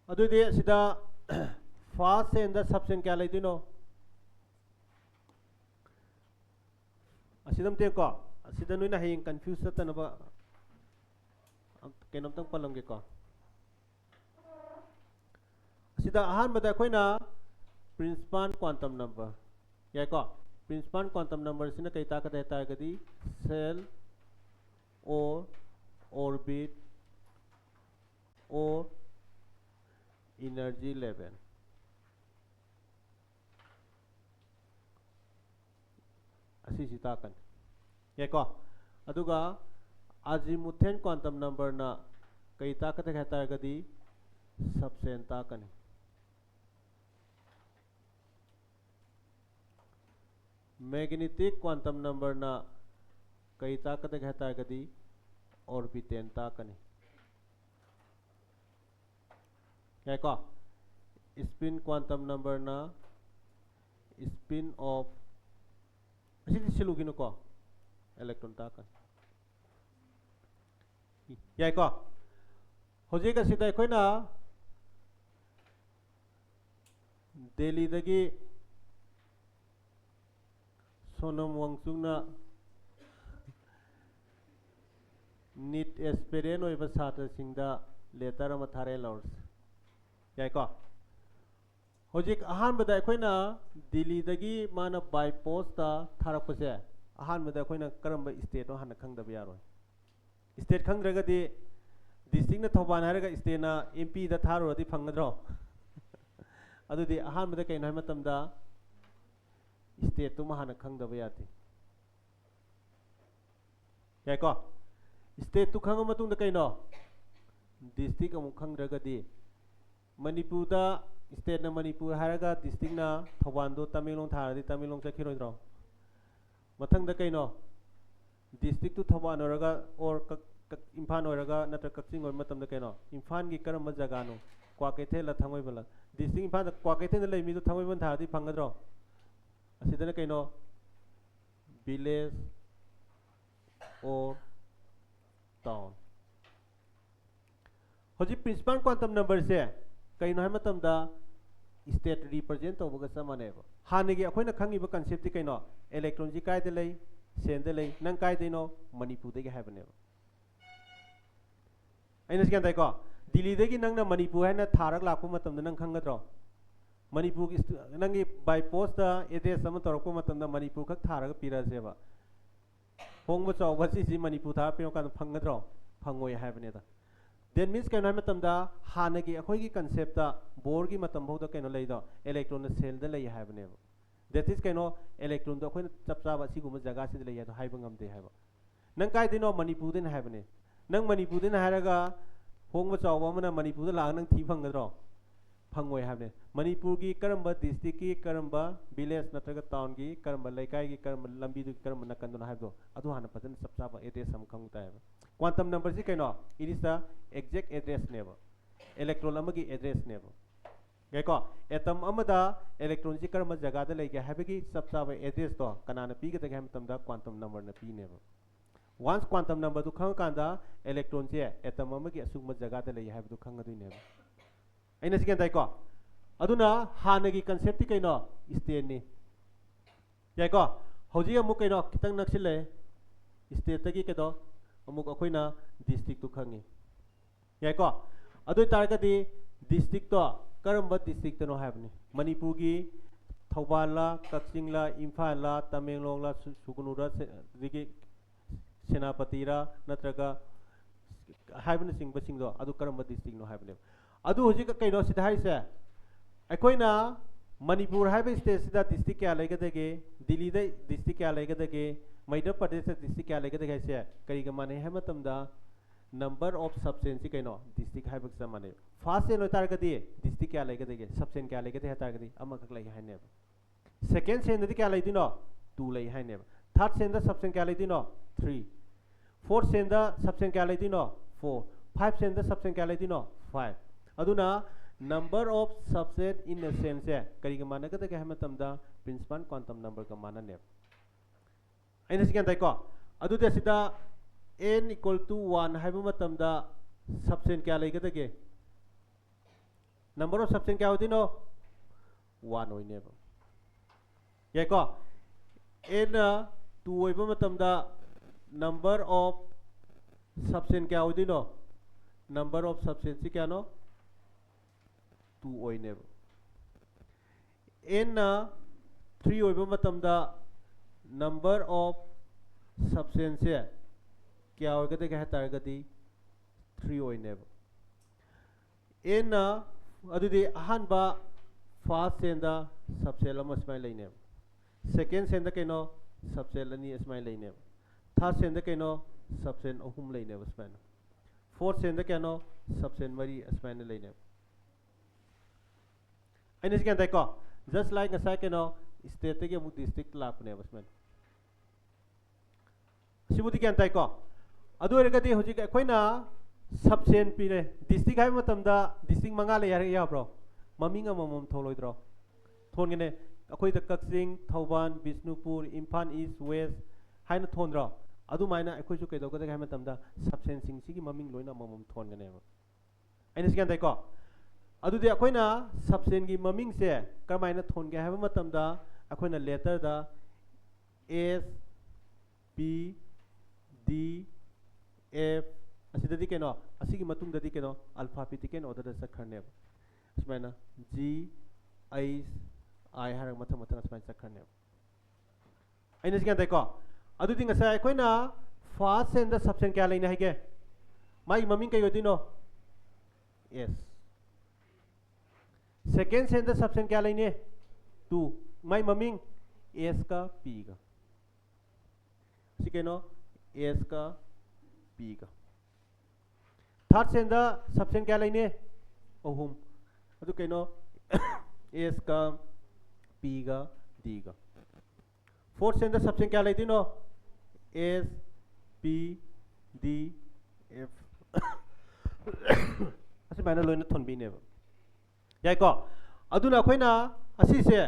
adu de sida fast से अंदर subshell क्या लेती no असिदम ते को असिदम नुई ना हेंग confuse सता नबा केनम तंग पलंगे को असिदा आहान बता कोई ना प्रिंसिपल क्वांटम नंबर या को प्रिंसिपल क्वांटम नंबर से ना कई ताकत देता है कदी सेल और ऑर्बिट और एनर्जी लेवल असी सिताकन या को अदुगा azimuthal quantum number ना कई ताकत कहता है कदी सबसेल ताकन मैग्नेटिक क्वांटम नंबर ना कई ताकत कहता है कदी ऑर्बिटल ताकन क्या को स्पिन क्वांटम नंबर ना स्पिन ऑफ ꯑꯁꯤꯗꯤ ꯁꯤꯜꯂꯨꯒꯤꯅꯨꯀꯣ electron ꯇꯥꯛꯀꯅꯤ ꯌꯥꯏꯀꯣ ꯍꯧꯖꯤꯛ ꯑꯁꯤꯗ ꯑꯩꯈꯣꯏꯅ ꯗꯦꯜꯂꯤꯗꯒꯤ ꯁꯣꯅꯝ ꯋꯥꯡꯆꯨꯛꯅ ꯅꯤꯠ ꯑꯦꯁꯄꯤꯔꯦꯟ ꯑꯣꯏꯕ ꯁꯥꯇ꯭ꯔꯁꯤꯡꯗ ꯂꯦꯇꯔ ꯑꯃ ꯊꯥꯔꯛꯑꯦ ꯂꯧꯔꯁꯤ ꯌꯥꯏꯀꯣ ꯍꯧꯖꯤꯛ ꯑꯍꯥꯟꯕꯗ ꯑꯩꯈꯣꯏꯅ ꯗꯤꯜꯂꯤꯗꯒꯤ ꯃꯥꯅ ꯕꯥꯏ ꯄꯣꯁꯇ ꯊꯥꯔꯛꯄꯁꯦ ꯑꯍꯥꯟꯕꯗ ꯑꯩꯈꯣꯏꯅ ꯀꯔꯝꯕ ꯁ꯭ꯇꯦꯠꯅꯣ ꯍꯥꯟꯅ ꯈꯪꯗꯕ ꯌꯥꯔꯣꯏ ꯁ꯭ꯇꯦꯠ ꯈꯪꯗ꯭ꯔꯒꯗꯤ ꯗꯤꯁꯇ꯭ꯔꯤꯛꯅ ꯊꯧꯕꯥꯜ ꯍꯥꯏꯔꯒ ꯁ꯭ꯇꯦꯠꯅ MP ꯗ ꯊꯥꯔꯨꯔꯗꯤ ꯐꯪꯒꯗ꯭ꯔꯣ ꯑꯗꯨꯗꯤ ꯑꯍꯥꯟꯕꯗ ꯀꯩꯅꯣ ꯍꯥꯏꯕ ꯃꯇꯝꯗ ꯁ꯭ꯇꯦꯠꯇꯨꯃ ꯍꯥꯟꯅ ꯈꯪꯗꯕ ꯌꯥꯗꯦ ꯌꯥꯏꯀꯣ ꯁ꯭ꯇꯦꯠꯇꯨ ꯈꯪꯉ ꯃꯇꯨꯡꯗ ꯀꯩꯅꯣ ꯗꯤꯁꯇ꯭ꯔꯤꯛ ꯑꯃꯨꯛ ꯈꯪꯗ꯭ꯔꯒꯗꯤ ꯃꯅꯤꯄꯨꯔꯗ ꯁ꯭ꯇꯦꯠꯅ ꯃꯅꯤꯄꯨꯔ ꯍꯥꯏꯔꯒ ꯗꯤꯁꯇ꯭ꯔꯤꯛꯅ ꯊꯧꯕꯥꯜꯗꯣ ꯇꯃꯦꯡꯂꯣꯡ ꯊꯥꯔꯗꯤ ꯇꯃꯦꯡꯂꯣꯡ ꯆꯠꯈꯤꯔꯣꯏꯗ꯭ꯔꯣ ꯃꯊꯪꯗ ꯀꯩꯅꯣ ꯗꯤꯁꯇ꯭ꯔꯤꯛꯇꯨ ꯊꯧꯕꯥꯜ ꯑꯣꯏꯔꯒ ꯑꯣꯔ ꯏꯝꯐꯥꯜ ꯑꯣꯏꯔꯒ ꯅꯠꯇ꯭ꯔꯒ ꯀꯛꯆꯤꯡ ꯑꯣꯏꯕ ꯃꯇꯝꯗ ꯀꯩꯅꯣ ꯏꯝꯐꯥꯜꯒꯤ ꯀꯔꯝꯕ ꯖꯒꯥꯅꯣ ꯀ꯭ꯋꯥꯀꯩꯊꯦꯜꯂ ꯊꯥꯡꯃꯩꯕꯟꯂ ꯗꯤꯁꯇ꯭ꯔꯤꯛ ꯏꯝꯐꯥꯜꯗ ꯀ꯭ꯋꯥꯀꯩꯊꯦꯜꯗ ꯂꯩ ꯃꯤꯗꯣ ꯊꯥꯡꯃꯩꯕꯟ ꯊꯥꯔꯗꯤ ꯐꯪꯒꯗ꯭ꯔꯣ ꯑꯁꯤꯗꯅ ꯀꯩꯅꯣ ꯚꯤꯂꯦꯖ ꯑꯣꯔ ꯇꯥꯎꯟ ꯍꯧꯖꯤꯛ ꯄ꯭ꯔꯤꯟꯁꯤꯄꯥꯜ ꯀ꯭ꯋꯥꯟꯇꯝ ꯅꯝꯕꯔꯁꯦ ꯀꯩꯅꯣ ꯍꯥꯏꯕ ꯃꯇꯝꯗ ꯁ꯭ꯇꯦꯠ ꯔꯤꯄ꯭ꯔꯖꯦꯟ ꯇꯧꯕꯒ ꯆꯞ ꯃꯥꯟꯅꯩꯕ ꯍꯥꯟꯅꯒꯤ ꯑꯩꯈꯣꯏꯅ ꯈꯪꯉꯤꯕ ꯀꯟꯁꯦꯞꯇꯤ ꯀꯩꯅꯣ ꯑꯦꯂꯦꯛꯇ꯭ꯔꯣꯟꯁꯤ ꯀꯥꯏꯗ ꯂꯩ ꯁꯦꯟꯗ ꯂꯩ ꯅꯪ ꯀꯥꯏꯗꯩꯅꯣ ꯃꯅꯤꯄꯨꯔꯗꯒꯤ ꯍꯥꯏꯕꯅꯦꯕ ꯑꯩꯅ ꯒ꯭ꯌꯥꯟ ꯇꯥꯏꯀꯣ ꯗꯤꯜꯂꯤꯗꯒꯤ ꯅꯪꯅ ꯃꯅꯤꯄꯨꯔ ꯍꯥꯏꯅ ꯊꯥꯔꯒ ꯂꯥꯛꯄ ꯃꯇꯝꯗ ꯅꯪ ꯈꯪꯒꯗ꯭ꯔꯣ ꯃꯅꯤꯄꯨꯔꯒꯤ ꯅꯪꯒꯤ ꯕꯥꯏ ꯄꯣꯁꯇ ꯑꯦꯗ꯭ꯔꯦꯁ ꯑꯃ ꯇꯧꯔꯛꯄ ꯃꯇꯝꯗ ꯃꯅꯤꯄꯨꯔ ꯈꯛ ꯊꯥꯔꯒ ꯄꯤꯔꯛꯑꯁꯦꯕ ꯍꯣꯡꯕ ꯆꯥꯎꯕ ꯁꯤꯁꯤ ꯃꯅꯤꯄꯨꯔ ꯊꯥꯔ ꯄꯤꯔꯛ ꯀꯥꯟꯗ ꯐꯪꯒꯗ꯭ꯔꯣ ꯐꯪꯉꯣꯏ ꯍꯥꯏꯕꯅꯤꯗ ꯗꯦꯠ ꯃꯤꯟꯁ ꯀꯩꯅꯣ ꯍꯥꯏꯕ ꯃꯇꯝꯗ ꯍꯥꯟꯅꯒꯤ ꯑꯩꯈꯣꯏꯒꯤ ꯀꯟꯁꯦꯞꯇ ꯕꯣꯔꯒꯤ ꯃꯇꯝꯐꯥꯎꯗ ꯀꯩꯅꯣ ꯂꯩꯗꯣ ꯑꯦꯂꯦꯛꯇ꯭ꯔꯣꯟꯅ ꯁꯦꯜꯗ ꯂꯩ ꯍꯥꯏꯕꯅꯦꯕ ꯗꯦꯠ ꯏꯁ ꯀꯩꯅꯣ ꯑꯦꯂꯦꯛꯇ꯭ꯔꯣꯟꯗꯣ ꯑꯩꯈꯣꯏꯅ ꯆꯞ ꯆꯥꯕ ꯑꯁꯤꯒꯨꯝꯕ ꯖꯒꯥꯁꯤꯗ ꯂꯩ ꯍꯥꯏꯗꯣ ꯍꯥꯏꯕ ꯉꯝꯗꯦ ꯍꯥꯏꯕ ꯅꯪ ꯀꯥꯏꯗꯩꯅꯣ ꯃꯅꯤꯄꯨꯔꯗꯩꯅ ꯍꯥꯏꯕꯅꯦ ꯅꯪ ꯃꯅꯤꯄꯨꯔꯗꯩꯅ ꯍꯥꯏꯔꯒ ꯍꯣꯡꯕ ꯆꯥꯎꯕ ꯑꯃꯅ ꯃꯅꯤꯄꯨꯔꯗ ꯂꯥꯛꯑꯒ ꯅꯪ ꯊꯤ ꯐꯪꯒꯗ꯭ꯔꯣ ꯐꯪꯉꯣꯏ ꯍꯥꯏꯕꯅꯦ ꯃꯅꯤꯄꯨꯔꯒꯤ ꯀꯔꯝꯕ ꯗꯤꯁꯇ꯭ꯔꯤꯛꯀꯤ ꯀꯔꯝꯕ ꯚꯤꯂꯦꯖ ꯅꯠꯇ꯭ꯔꯒ ꯇꯥꯎꯟꯒꯤ ꯀꯔꯝꯕ ꯂꯩꯀꯥꯏꯒꯤ ꯀꯔꯝꯕ ꯂꯝꯕꯤꯗꯨꯒꯤ ꯀꯔꯝꯕ ꯅꯥꯀꯟꯗꯅꯣ ꯍꯥꯏꯕꯗꯣ ꯑꯗꯨ ꯍꯥꯟꯅ ꯐꯖꯅ ꯆꯞ ꯆꯥꯕ ꯑꯦꯗ꯭ꯔꯦꯁ ꯑꯃ ꯈꯪꯕ ꯇꯥꯏꯌꯦꯕ ꯀ꯭ꯋꯥꯟꯇꯝ ꯅꯝꯕꯔꯁꯤ ꯀꯩꯅꯣ ꯏꯠ ꯏꯁ ꯗ exact ꯑꯦꯗ꯭ꯔꯦꯁꯅꯦꯕ electron amagi address neba gaiko atom amada electron si karma jaga da lege habegi chap chaba address to kanana pi ga da ham tam da quantum number na pi neba once quantum number du khang kanda electron si atom amagi asugma jaga da lege habdu khang adu neba aina sigen dai ko aduna hanagi concept ti kaino state ni gaiko hoji amuk kaino kitang naksile state tagi kedo amuk akoina district tu khangi yaiko अदु तारगदी district तो करम district no हाबनी Manipur की थौबाला कक्सिंगला इम्फाला तमेंगलोंगला सुकुनुरा दिगी सेनापतिरा नत्रगा हाबनी सिंग बसिंगदो अदु करम district no हाबने अदु होजि का canoe सिदा हाइसे अखोइना Manipur HYBE state सिदा डिस्ट्रिक्ट क्या लेगदगे दिल्ली दे डिस्ट्रिक्ट क्या लेगदगे मध्य प्रदेश डिस्ट्रिक्ट क्या लेगदगे से करी ग माने है मतमदा number of substance kaino district hai bak samane first sen targadi district kya lege dege substance kya lege de targadi ama kak lai hai ne second sen di kya lai dino 2 lai hai ne third sen da substance kya lai dino 3 fourth sen da substance kya lai dino 4 5 sen da substance kya lai dino 5 aduna number of substance in a sense kari ga mana ga de ha matam da principal quantum number ka mana ne aina sikan tai ko adu de sida n equal to 1 हाइबु मतमदा सबसेन क्या लेगदगे number of subshell क्या होदिनो 1 होइनेबो याको n 2 होइबु मतमदा number of subshell क्या होदिनो number of subshell से क्या नो 2 होइनेबो n 3 होइबु मतमदा नंबर ऑफ सबसेन से क्या होगा तो क्या तारगदी 3 होइनेबो एन अदुदि अहानबा फर्स्ट सेंदा सबसेल अमा स्माइ लैनेबो सेकंड सेंदा कैनो सबसेल अनि स्माइ लैनेबो थर्ड सेंदा कैनो सबसेल अहुम लैनेबो स्माइ फोर्थ सेंदा कैनो सबसेल मरी स्माइ लैनेबो आइने सिकन ताइको जस्ट लाइक नसा कैनो स्टेट तगे मु डिस्ट्रिक्ट लापनेबो स्माइ सिबुदि क्या ताइको अदु अरगदी होजिक अखोइना सबसेन पीरे डिस्ट्रिक्ट हाइ मतमदा डिस्ट्रिक्ट मंगा ले यार याब्रो ममिंग अममम थोलोइद्रो थोनगने अखोई द कक्सिंग थौबान बिष्णुपुर इम्फाल ईस्ट वेस्ट हाइना थोनरो अदु माइना अखोई सु कैदो गदे हाइमा तमदा सबसेन सिंग सिगी ममिंग लोइना ममम थोनगनेबा आइना सिगन दाइको अदुदे अखोइना सबसेन गी ममिंग से करमाइना थोनगे हाइबा मतमदा अखोइना लेटर दा एस पी डी एफ असिददी केनो असिगी मतुंग ददी केनो अल्फाबेटिकल ऑर्डर दा सखरनेबा असमाइना जी एच आई हारग मथम मथम असमाइना सखरनेबा आइना सिगन दाइको अदुदि ngasa अखोइना फर्स्ट सेन दा सबसेन क्या लेना हाइगे माई ममिंग कई होदिनो एस सेकेंड सेन दा सबसेन क्या लेने टू माई ममिंग एस का पी का सिकेनो एस का पी का थर्ड सेन दा सबसेन क्या लेने अहुम अदु केनो एस का पी का डी का फोर्थ सेन दा सबसेन क्या लेती नो एस पी डी एफ असे माइना लोइना थोनबीनेबा याइको अदुना अखोइना असिसे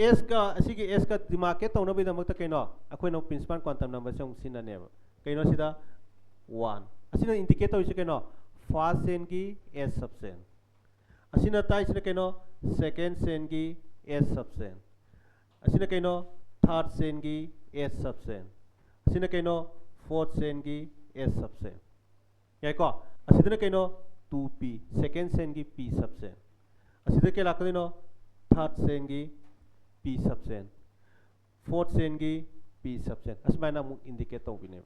एस का असिगी एस का दिमाग के तौनबि दमक त केनो अखोइना प्रिंसिपल क्वांटम नंबर से सिनानेबा केनो सिदा 1 असिना इंडिकेट तौइसे केनो फर्स्ट सेन की एस सबसेन असिना ताइसिना केनो सेकंड सेन की एस सबसेन असिना केनो थर्ड सेन की एस सबसेन असिना केनो फोर्थ सेन की एस सबसेन याइको असिदना केनो 2p सेकंड सेन की p सबसेन असिदा के लाकदिनो थर्ड सेन की p सबसेन फोर्थ सेन की p सबसेन असमाइना मु इंडिकेट तौबिने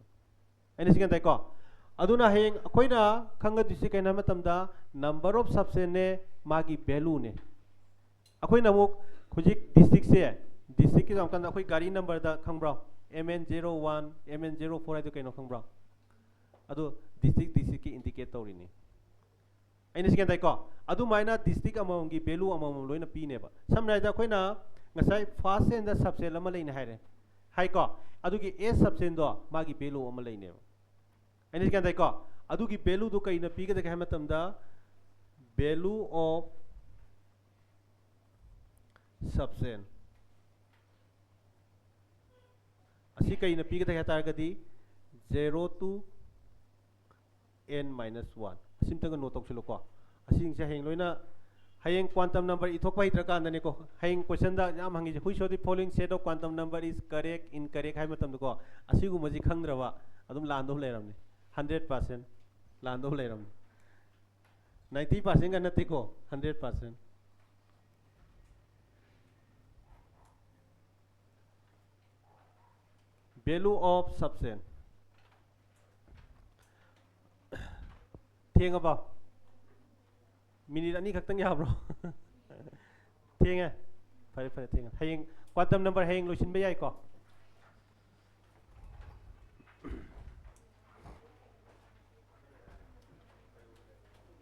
एनी सिगन ताइको अदुना हेंग अखोइना खंग दिसि केना मतमदा नंबर ऑफ सबसेन ने मागी वैल्यू ने अखोइना मु खुजिक डिस्ट्रिक्ट से डिस्ट्रिक्ट की जमकन अखोइ गाड़ी नंबर दा खंब्रा MN01 MN04 आइदो केनो खंब्रा अदु डिस्ट्रिक्ट की इंडिकेट तौरिनी आइना सिगन ताइको अदु माइना डिस्ट्रिक्ट अमम की वैल्यू अमम लोइना पीनेबा समराइदा अखोइना ngасai फर्स्ट सेन दा सबसेन अमा लेने हाइरे हाइको अदुगी ए सबसेन दो मागी वैल्यू अमा लेनेबा आइना सिगन ताइको अदुगी वैल्यू दु कइना पीगदे के हमतमदा वैल्यू ऑफ सबसेन असी कइना पीगदे के तारगदी 0 to n minus 1 असिमतंग नोट तौसिलोको असिंग से हेंग लोइना हायेंग क्वांटम नंबर इथोकपा हित्रका नने को हायेंग क्वेश्चन दा याम हंगी जे हुई so the following set of quantum number is correct incorrect हाय मतम को असिगु मजी खंगद्रवा अदुम लांदो लेरमने 100% लांदो लेरमने 90% का नते को 100% वैल्यू ऑफ सबसेन ꯊꯦꯡꯉꯕ ꯃꯤꯅꯤꯠ ꯑꯅꯤ ꯈꯛꯇꯪ ꯌꯥꯕ꯭ꯔꯣ ꯊꯦꯡꯉꯦ ꯐꯔꯦ ꯐꯔꯦ ꯊꯦꯡꯉꯦ ꯍꯌꯦꯡ ꯀ꯭ꯋꯥꯟꯇꯝ ꯅꯝꯕꯔ ꯍꯌꯦꯡ ꯂꯣꯏꯁꯤꯟꯕ ꯌꯥꯏꯀꯣ